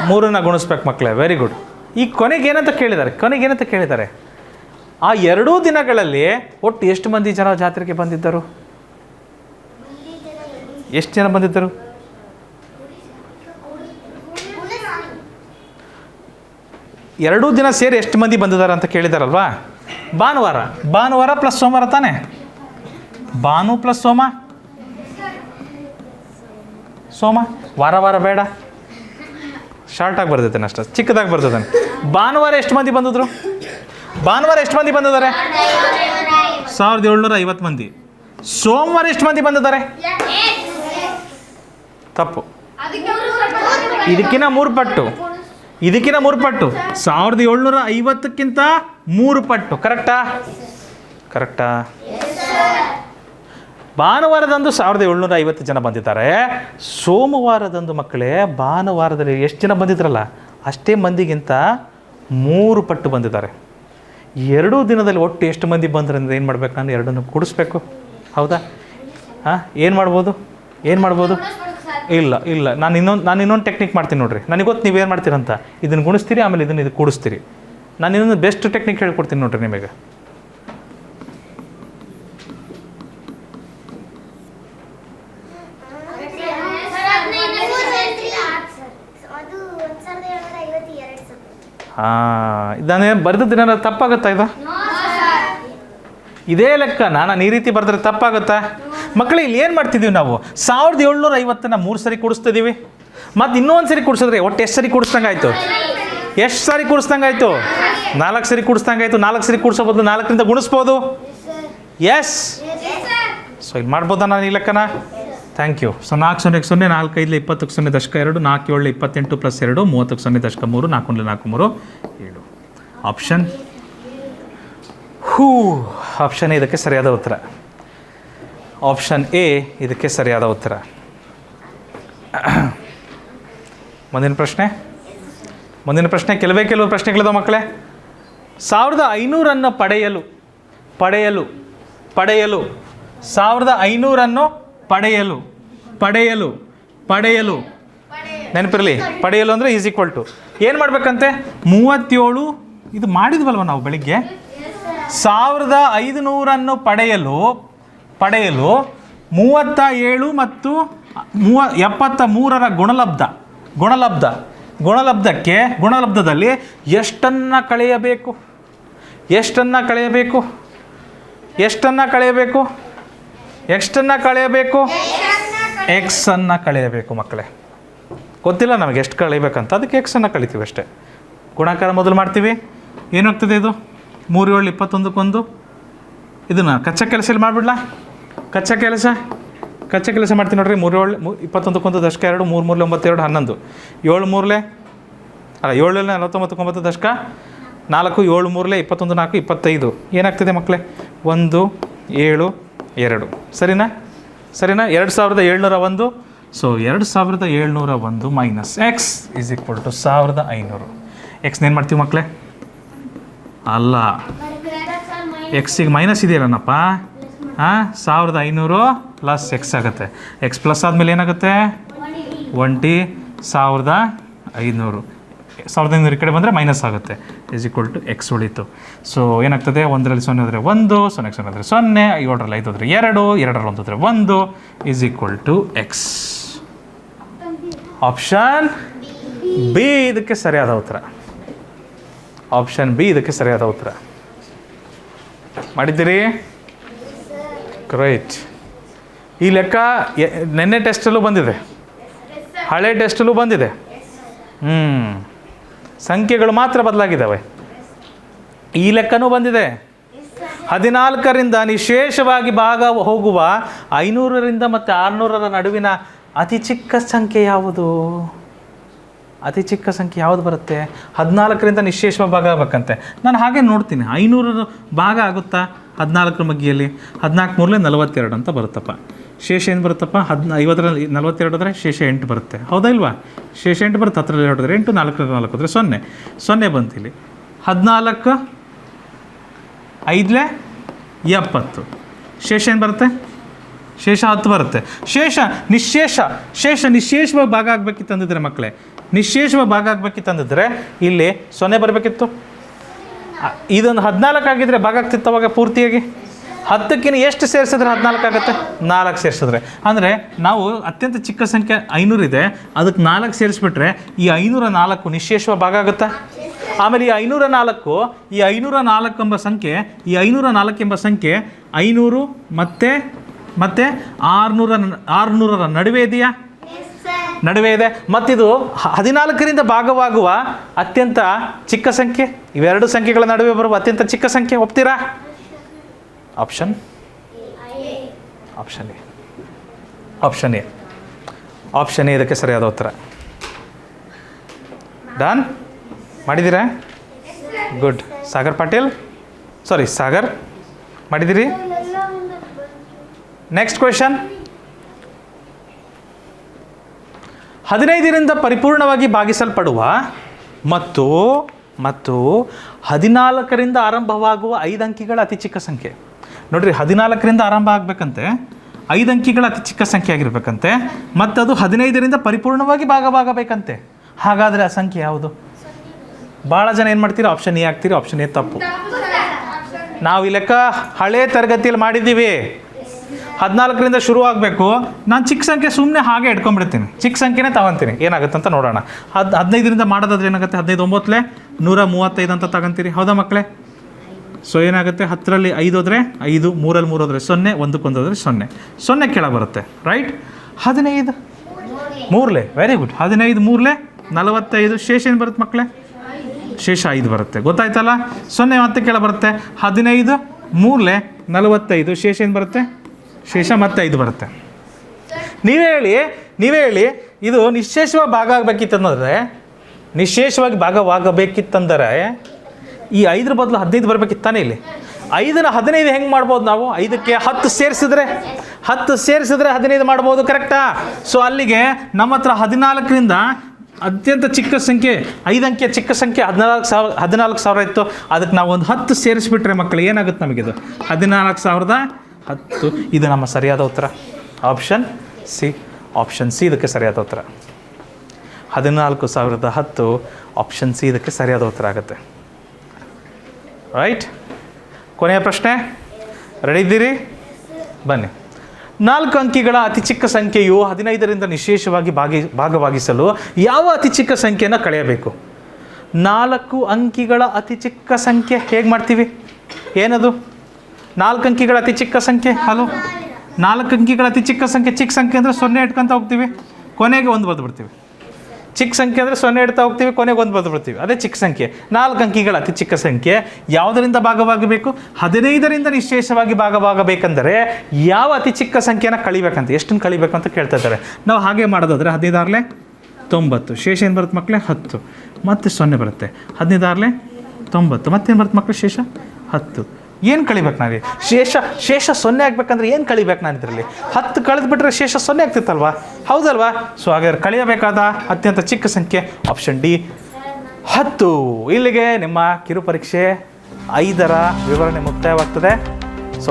3ನ್ನ ಗುಣಿಸ್ಬೇಕು ಮಕ್ಕಳೇ. Very good. ಈ ಕೊನೆಗೇನಂತ ಕೇಳಿದ್ದಾರೆ? ಆ 2 ದಿನಗಳಲ್ಲಿ ಒಟ್ಟು ಎಷ್ಟು ಮಂದಿ ಜನ ಜಾತ್ರೆಗೆ ಬಂದಿದ್ದರು? ಎಷ್ಟು ಜನ ಬಂದಿದ್ದರು? 2 ದಿನ ಸೇರಿ ಎಷ್ಟು ಮಂದಿ ಬಂದಿದ್ದಾರೆ ಅಂತ ಕೇಳಿದಾರಲ್ವಾ? ಭಾನುವಾರ ಪ್ಲಸ್ ಸೋಮವಾರ ತಾನೆ? ಭಾನು ಪ್ಲಸ್ ಸೋಮ. ವಾರ ಬೇಡ, ಶಾರ್ಟಾಗಿ ಬರ್ದಿದ್ದಾನೆ ಅಷ್ಟೇ, ಚಿಕ್ಕದಾಗಿ ಬರ್ದಿದ್ದಾನೆ. ಭಾನುವಾರ ಎಷ್ಟು ಮಂದಿ ಬಂದಿದ್ದಾರೆ? 1750 ಮಂದಿ. ಸೋಮವಾರ ಎಷ್ಟು ಮಂದಿ ಬಂದಿದ್ದಾರೆ? ತಪ್ಪು. ಇದಕ್ಕಿಂತ 3 ಪಟ್ಟು. 1750ಕ್ಕಿಂತ 3 ಪಟ್ಟು. ಕರೆಕ್ಟಾ? ಭಾನುವಾರದಂದು 1750 ಜನ ಬಂದಿದ್ದಾರೆ. ಸೋಮವಾರದಂದು ಮಕ್ಕಳೇ, ಭಾನುವಾರದಲ್ಲಿ ಎಷ್ಟು ಜನ ಬಂದಿದ್ರಲ್ಲ ಅಷ್ಟೇ ಮಂದಿಗಿಂತ 3 ಪಟ್ಟು ಬಂದಿದ್ದಾರೆ. 2 ದಿನದಲ್ಲಿ ಒಟ್ಟು ಎಷ್ಟು ಮಂದಿ ಬಂದ್ರಂದ್ರೆ ಏನು ಮಾಡ್ಬೇಕು? ನಾನು 2ನ್ನು ಕೂಡಿಸ್ಬೇಕು. ಹೌದಾ? ಏನು ಮಾಡ್ಬೋದು? ಇಲ್ಲ, ನಾನು ಇನ್ನೊಂದು ಟೆಕ್ನಿಕ್ ಮಾಡ್ತೀನಿ ನೋಡ್ರಿ. ನನಗೆ ಗೊತ್ತು ನೀವೇನು ಮಾಡ್ತೀರಂತ. ಇದನ್ನು ಗುಣಿಸ್ತೀರಿ, ಆಮೇಲೆ ಇದು ಕೂಡಿಸ್ತೀರಿ. ನಾನು ಇನ್ನೊಂದು ಬೆಸ್ಟ್ ಟೆಕ್ನಿಕ್ ಹೇಳ್ಕೊಡ್ತೀನಿ ನೋಡ್ರಿ ನಿಮಗೆ. ಇದನ್ನೇ ಬರೆದಿದ್ದೀನ ತಪ್ಪಾಗುತ್ತಾ? ಇದೇ ಲೆಕ್ಕ ನಾನು ಈ ರೀತಿ ಬರೆದ್ರೆ ತಪ್ಪಾಗುತ್ತಾ? ಮಕ್ಕಳು ಇಲ್ಲಿ ಏನು ಮಾಡ್ತಿದ್ದೀವಿ ನಾವು? 1750ನ 3 ಸರಿ ಕೂಡಿಸ್ತಿದ್ದೀವಿ. ಮತ್ತು ಇನ್ನೊಂದು ಸರಿ ಕೂಡಿಸಿದ್ರೆ ಒಟ್ಟು ಎಷ್ಟು ಸರಿ ಕೂಡಿಸ್ದಂಗೆ ಆಯಿತು? 4 ಸರಿ ಕೂಡಿಸ್ದಂಗಾಯ್ತು. 4 ಸರಿ ಕೂಡಿಸೋ ಬದಲು 4ರಿಂದ ಗುಣಿಸ್ಬೋದು. ಎಸ್. ಸೊ ಇಲ್ಲಿ ಮಾಡ್ಬೋದಾ ನಾನು ಈ ಲೆಕ್ಕನ? Thank you. ಸೊ 4 0 0 4 5 20 0 ದಶಕ 2 4 7 28 ಪ್ಲಸ್ 2 30 0 ದಶಕ 3 4 4 3 7. ಆಪ್ಷನ್ ಆಪ್ಷನ್ ಎ ಇದಕ್ಕೆ ಸರಿಯಾದ ಉತ್ತರ. ಆಪ್ಷನ್ ಎ ಇದಕ್ಕೆ ಸರಿಯಾದ ಉತ್ತರ. ಮುಂದಿನ ಪ್ರಶ್ನೆ ಕೆಲವು ಪ್ರಶ್ನೆಗಳಿದಾವೆ ಮಕ್ಕಳೇ. 1500 ಪಡೆಯಲು 1500 ಪಡೆಯಲು ನೆನಪಿರಲಿ. ಪಡೆಯಲು ಅಂದರೆ ಈಸ್ ಈಕ್ವಲ್ ಟು ಏನು ಮಾಡಬೇಕಂತೆ? 37. ಇದು ಮಾಡಿದ್ವಲ್ವ ನಾವು ಬೆಳಿಗ್ಗೆ. 1500 ಪಡೆಯಲು 37 ಮತ್ತು 73ರ ಗುಣಲಬ್ಧದಲ್ಲಿ ಎಷ್ಟನ್ನು ಕಳೆಯಬೇಕು? ಎಕ್ಸನ್ನು ಕಳೆಯಬೇಕು ಮಕ್ಕಳೇ. ಗೊತ್ತಿಲ್ಲ ನಮಗೆ ಎಷ್ಟು ಕಳಿಬೇಕಂತ, ಅದಕ್ಕೆ ಎಕ್ಸನ್ನು ಕಳಿತೀವಿ ಅಷ್ಟೇ. ಗುಣಾಕಾರ ಮೊದಲು ಮಾಡ್ತೀವಿ. ಏನಾಗ್ತದೆ ಇದು? 3 7 21 ಇದನ್ನು ಕಚ್ಚಾ ಕೆಲಸದಲ್ಲಿ ಮಾಡಿಬಿಡ್ಲಾ? ಕಚ್ಚಾ ಕೆಲಸ ಮಾಡ್ತೀನಿ ನೋಡ್ರಿ. 3 7 21 ದಶಕ 2 3 3 9 2 11 7 3 ಅಲ್ಲ 7 49 9 ದಶಕ 4 7 3 21 4 25 ಏನಾಗ್ತದೆ ಮಕ್ಕಳೇ 1 7 2 ಸರಿನಾ 2701. So 2701 minus x is equal to 1500. ಎಕ್ಸ್ನೇನು ಮಾಡ್ತೀವಿ ಮಕ್ಕಳೇ? ಅಲ್ಲ, ಎಕ್ಸಿಗೆ ಮೈನಸ್ ಇದೆಯಲ್ಲನಪ್ಪ. 1500 ಪ್ಲಸ್ ಎಕ್ಸ್ ಆಗುತ್ತೆ. ಎಕ್ಸ್ ಪ್ಲಸ್ ಆದಮೇಲೆ ಏನಾಗುತ್ತೆ 20 1500. 1500 ಈ ಕಡೆ ಬಂದರೆ ಮೈನಸ್ ಆಗುತ್ತೆ. ಈಸ್ ಈಕ್ವಲ್ ಟು ಎಕ್ಸ್ ಉಳಿತು. ಸೊ ಏನಾಗ್ತದೆ 1ರಲ್ಲಿ 0 ಹೋದರೆ 1, 0ಕ್ಕೆ 0 ಹೋದರೆ 0, 7ರಲ್ಲಿ 5 ಹೋದರೆ 2, 2ರಲ್ಲಿ 1 ಹೋದರೆ 1 is equal to x. Option B ಇದಕ್ಕೆ ಸರಿಯಾದ ಉತ್ತರ. ಆಪ್ಷನ್ ಬಿ ಇದಕ್ಕೆ ಸರಿಯಾದ ಉತ್ತರ. ಮಾಡಿದ್ದೀರಿ? ಗ್ರೇಟ್. ಈ ಲೆಕ್ಕ ನೆನ್ನೆ ಟೆಸ್ಟಲ್ಲೂ ಬಂದಿದೆ, ಹಳೆ ಟೆಸ್ಟಲ್ಲೂ ಬಂದಿದೆ. ಸಂಖ್ಯೆಗಳು ಮಾತ್ರ ಬದಲಾಗಿದ್ದಾವೆ. ಈ ಲೆಕ್ಕನೂ ಬಂದಿದೆ. 14ರಿಂದ ನಿಶೇಷವಾಗಿ ಭಾಗ ಹೋಗುವ 500ರಿಂದ ಮತ್ತು 600ರ ನಡುವಿನ ಅತಿ ಚಿಕ್ಕ ಸಂಖ್ಯೆ ಯಾವುದು? ಅತಿ ಚಿಕ್ಕ ಸಂಖ್ಯೆ ಯಾವುದು ಬರುತ್ತೆ? 14ರಿಂದ ನಿಶೇಷವಾಗಿ ಭಾಗ ಆಗಬೇಕಂತೆ. ನಾನು ಹಾಗೆ ನೋಡ್ತೀನಿ, 500 ಭಾಗ ಆಗುತ್ತಾ 14ರ ಮಗ್ಗಿಯಲ್ಲಿ? 14 ಮೂರಲೆ 42 ಅಂತ ಬರುತ್ತಪ್ಪ. ಶೇಷ ಏನು ಬರುತ್ತಪ್ಪ? 50ರಲ್ಲಿ 42 ಹೋದರೆ ಶೇಷ 8 ಬರುತ್ತೆ, ಹೌದಾ ಇಲ್ವಾ? ಶೇಷ 8 ಬರುತ್ತೆ. 10ರಲ್ಲಿ 2 ಹೋದರೆ 8, 4ರಲ್ಲಿ 4 ಹೋದರೆ 0, 0 ಬಂತು ಇಲ್ಲಿ. 14 5ಲೆ 70, ಶೇಷ ಏನು ಬರುತ್ತೆ? ಶೇಷ 10 ಬರುತ್ತೆ. ಶೇಷ ನಿಶೇಷವಾಗಿ ಭಾಗ ಆಗಬೇಕಿತ್ತಂದಿದ್ರೆ ಮಕ್ಕಳೇ, ನಿಶೇಷವಾಗಿ ಭಾಗ ಆಗಬೇಕಿತ್ತಂದಿದ್ರೆ ಇಲ್ಲಿ 0 ಬರಬೇಕಿತ್ತು. ಇದೊಂದು 14 ಆಗಿದ್ದರೆ ಭಾಗ ಆಗ್ತಿತ್ತು ಅವಾಗ ಪೂರ್ತಿಯಾಗಿ. 10ಕ್ಕಿಂತ ಎಷ್ಟು ಸೇರಿಸಿದ್ರೆ 14 ಆಗುತ್ತೆ? 4 ಸೇರಿಸಿದ್ರೆ. ಅಂದರೆ ನಾವು ಅತ್ಯಂತ ಚಿಕ್ಕ ಸಂಖ್ಯೆ 500 ಇದೆ, ಅದಕ್ಕೆ 4 ಸೇರಿಸ್ಬಿಟ್ರೆ ಈ 504 ನಿಶೇಷವಾಗಿ ಭಾಗ ಆಗುತ್ತಾ? ಆಮೇಲೆ ಈ 504 ಎಂಬ ಸಂಖ್ಯೆ, ಈ 504 ಎಂಬ ಸಂಖ್ಯೆ 500 ಮತ್ತು 600ರ ನಡುವೆ ಇದೆಯಾ? ನಡುವೆ ಇದೆ. ಮತ್ತಿದು 14ರಿಂದ ಭಾಗವಾಗುವ ಅತ್ಯಂತ ಚಿಕ್ಕ ಸಂಖ್ಯೆ. ಇವೆರಡು ಸಂಖ್ಯೆಗಳ ನಡುವೆ ಬರುವ ಅತ್ಯಂತ ಚಿಕ್ಕ ಸಂಖ್ಯೆ. ಒಪ್ತೀರಾ? ಆಪ್ಷನ್ ಎ ಇದಕ್ಕೆ ಸರಿಯಾದ ಉತ್ತರ. ಡನ್ ಮಾಡಿದ್ದೀರಾ? ಗುಡ್. ಸಾಗರ್ ಮಾಡಿದ್ದೀರಿ? Next question. 15ರಿಂದ ಪರಿಪೂರ್ಣವಾಗಿ ಭಾಗಿಸಲ್ಪಡುವ ಮತ್ತು 14ರಿಂದ ಆರಂಭವಾಗುವ 5 ಅಂಕಿಗಳ ಅತಿ ಚಿಕ್ಕ ಸಂಖ್ಯೆ. ನೋಡ್ರಿ, 14ರಿಂದ ಆರಂಭ ಆಗಬೇಕಂತೆ, 5 ಅಂಕಿಗಳ ಅತಿ ಚಿಕ್ಕ ಸಂಖ್ಯೆ ಆಗಿರ್ಬೇಕಂತೆ, ಮತ್ತು ಅದು 15ರಿಂದ ಪರಿಪೂರ್ಣವಾಗಿ ಭಾಗವಾಗಬೇಕಂತೆ. ಹಾಗಾದರೆ ಆ ಸಂಖ್ಯೆ ಯಾವುದು? ಭಾಳ ಜನ ಏನು ಮಾಡ್ತೀರಿ? ಆಪ್ಷನ್ ಎ ಆಗ್ತೀರಿ. ಆಪ್ಷನ್ ಎ ತಪ್ಪು. ನಾವು ಈ ಲೆಕ್ಕ ಹಳೇ ತರಗತಿಯಲ್ಲಿ ಮಾಡಿದ್ದೀವಿ. 14ರಿಂದ ಶುರು ಆಗಬೇಕು. ನಾನು ಚಿಕ್ಕ ಸಂಖ್ಯೆ ಸುಮ್ಮನೆ ಹಾಗೆ ಇಟ್ಕೊಂಡ್ಬಿಡ್ತೀನಿ, ಚಿಕ್ಕ ಸಂಖ್ಯೆನೇ ತಗೊತೀನಿ, ಏನಾಗುತ್ತೆ ಅಂತ ನೋಡೋಣ. 15ರಿಂದ ಮಾಡೋದಾದ್ರೆ ಏನಾಗುತ್ತೆ? 15 9ಲೆ 135 ಅಂತ ತಗೊಂತೀರಿ, ಹೌದಾ ಮಕ್ಕಳೇ? ಸೊ ಏನಾಗುತ್ತೆ? 10ರಲ್ಲಿ 5 ಹೋದರೆ 5, 3ರಲ್ಲಿ 3 ಹೋದರೆ 0, 1ಕ್ಕೆ 1 ಹೋದರೆ 0, 0 ಕೆಳಗೆ ಬರುತ್ತೆ, ರೈಟ್? 15 ಮೂರಲೆ, ವೆರಿ ಗುಡ್. 15 ಮೂರಲೆ 45, ಶೇಷ ಏನು ಬರುತ್ತೆ ಮಕ್ಕಳೇ? ಶೇಷ 5 ಬರುತ್ತೆ, ಗೊತ್ತಾಯ್ತಲ್ಲ? 0 ಮತ್ತೆ ಕೆಳಗೆ ಬರುತ್ತೆ. 15 ಮೂರಲೆ 45, ಶೇಷ ಏನು ಬರುತ್ತೆ? ಶೇಷ ಮತ್ತೆ 5 ಬರುತ್ತೆ. ನೀವೇ ಹೇಳಿ ಇದು ನಿಶೇಷವಾಗಿ ಭಾಗ ಆಗಬೇಕಿತ್ತಂದರೆ, ಈ 5 ಬದಲು 15 ಬರಬೇಕಿತ್ತಾನೆ ಇಲ್ಲಿ. 5ನ 15 ಹೆಂಗೆ ಮಾಡ್ಬೋದು ನಾವು? 5ಕ್ಕೆ 10 ಸೇರಿಸಿದ್ರೆ 15 ಮಾಡ್ಬೋದು, ಕರೆಕ್ಟಾ? ಸೊ ಅಲ್ಲಿಗೆ ನಮ್ಮ ಹತ್ರ 14ರಿಂದ ಅತ್ಯಂತ ಚಿಕ್ಕ ಸಂಖ್ಯೆ 5 ಅಂಕಿಯ ಚಿಕ್ಕ ಸಂಖ್ಯೆ 14,000 ಇತ್ತು. ಅದಕ್ಕೆ ನಾವು ಒಂದು 10 ಸೇರಿಸ್ಬಿಟ್ರೆ ಮಕ್ಕಳು ಏನಾಗುತ್ತೆ ನಮಗಿದು? 14,010. ಇದು ನಮ್ಮ ಸರಿಯಾದ ಉತ್ತರ. ಆಪ್ಷನ್ ಸಿ ಇದಕ್ಕೆ ಸರಿಯಾದ ಉತ್ತರ. 14,010 ಆಪ್ಷನ್ ಸಿ ಇದಕ್ಕೆ ಸರಿಯಾದ ಉತ್ತರ ಆಗುತ್ತೆ, ರೈಟ್? ಕೊನೆಯ ಪ್ರಶ್ನೆ, ರೆಡಿ ಇದ್ದೀರಿ? ಬನ್ನಿ. 4 ಅಂಕಿಗಳ ಅತಿ ಚಿಕ್ಕ ಸಂಖ್ಯೆಯು 15ರಿಂದ ನಿಶೇಷವಾಗಿ ಭಾಗವಾಗಿಸಲು ಯಾವ ಅತಿ ಚಿಕ್ಕ ಸಂಖ್ಯೆಯನ್ನು ಕಳೆಯಬೇಕು? 4 ಅಂಕಿಗಳ ಅತಿ ಚಿಕ್ಕ ಸಂಖ್ಯೆ ಹೇಗೆ ಮಾಡ್ತೀವಿ? ಏನದು 4 ಅಂಕಿಗಳ ಅತಿ ಚಿಕ್ಕ ಸಂಖ್ಯೆ? ಹಲೋ, 4 ಅಂಕಿಗಳ ಅತಿ ಚಿಕ್ಕ ಸಂಖ್ಯೆ ಅಂದರೆ 0 ಇಟ್ಕೊಂತ ಹೋಗ್ತೀವಿ, ಕೊನೆಗೆ 1 ಬರೆದು ಬಿಡ್ತೀವಿ. ಚಿಕ್ಕ ಸಂಖ್ಯೆ ಅಂದರೆ 0 ಇಡ್ತಾ ಹೋಗ್ತೀವಿ, ಕೊನೆಗೆ 1 ಬರೆದು ಬಿಡ್ತೀವಿ, ಅದೇ ಚಿಕ್ಕ ಸಂಖ್ಯೆ. 4 ಅಂಕಿಗಳ ಅತಿ ಚಿಕ್ಕ ಸಂಖ್ಯೆ ಯಾವುದರಿಂದ ಭಾಗವಾಗಬೇಕು? 15ರಿಂದ ನಿಶೇಷವಾಗಿ ಭಾಗವಾಗಬೇಕಂದರೆ ಯಾವ ಅತಿ ಚಿಕ್ಕ ಸಂಖ್ಯೆನ ಕಳಿಬೇಕಂತ, ಎಷ್ಟನ್ನು ಕಳಿಬೇಕು ಅಂತ ಕೇಳ್ತಾ ಇದ್ದಾರೆ. ನಾವು ಹಾಗೆ ಮಾಡೋದಾದರೆ 15 6ಲೆ 90, ಶೇಷ ಏನು ಬರುತ್ತೆ ಮಕ್ಕಳೇ? 10. ಮತ್ತೆ 0 ಬರುತ್ತೆ. 15 90. ಮತ್ತೇನು ಬರುತ್ತೆ ಮಕ್ಕಳು? ಶೇಷ 10. ಏನು ಕಳಿಬೇಕು ನಾನು? ಶೇಷ 0 ಆಗಬೇಕಂದ್ರೆ ಏನು ಕಳಿಬೇಕು ನಾನು ಇದರಲ್ಲಿ? 10 ಕಳೆದುಬಿಟ್ರೆ ಶೇಷ 0 ಆಗ್ತಿತ್ತಲ್ವಾ? ಹೌದಲ್ವಾ? ಸೊ ಹಾಗಾದ್ರೆ ಕಳೆಯಬೇಕಾದ ಅತ್ಯಂತ ಚಿಕ್ಕ ಸಂಖ್ಯೆ ಆಪ್ಷನ್ ಡಿ 10. ಇಲ್ಲಿಗೆ ನಿಮ್ಮ ಕಿರು ಪರೀಕ್ಷೆ 5ರ ವಿವರಣೆ ಮುಕ್ತಾಯವಾಗ್ತದೆ. ಸೊ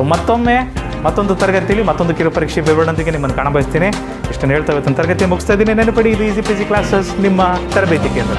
ಮತ್ತೊಂದು ತರಗತಿಯಲ್ಲಿ ಮತ್ತೊಂದು ಕಿರು ಪರೀಕ್ಷೆ ವಿವರಣೆಯೊಂದಿಗೆ ನಿಮ್ಮನ್ನು ಕಾಣಬಯಸ್ತೀನಿ. ಇಷ್ಟನ್ನು ಹೇಳ್ತಾ ಇವತ್ತಿನ ತರಗತಿ ಮುಗಿಸ್ತಾ ಇದ್ದೀನಿ. ನೆನಪಿಡಿ, ಇದು ಈಸಿ ಪೀಸಿ ಕ್ಲಾಸಸ್, ನಿಮ್ಮ ತರಬೇತಿ ಕೇಂದ್ರ.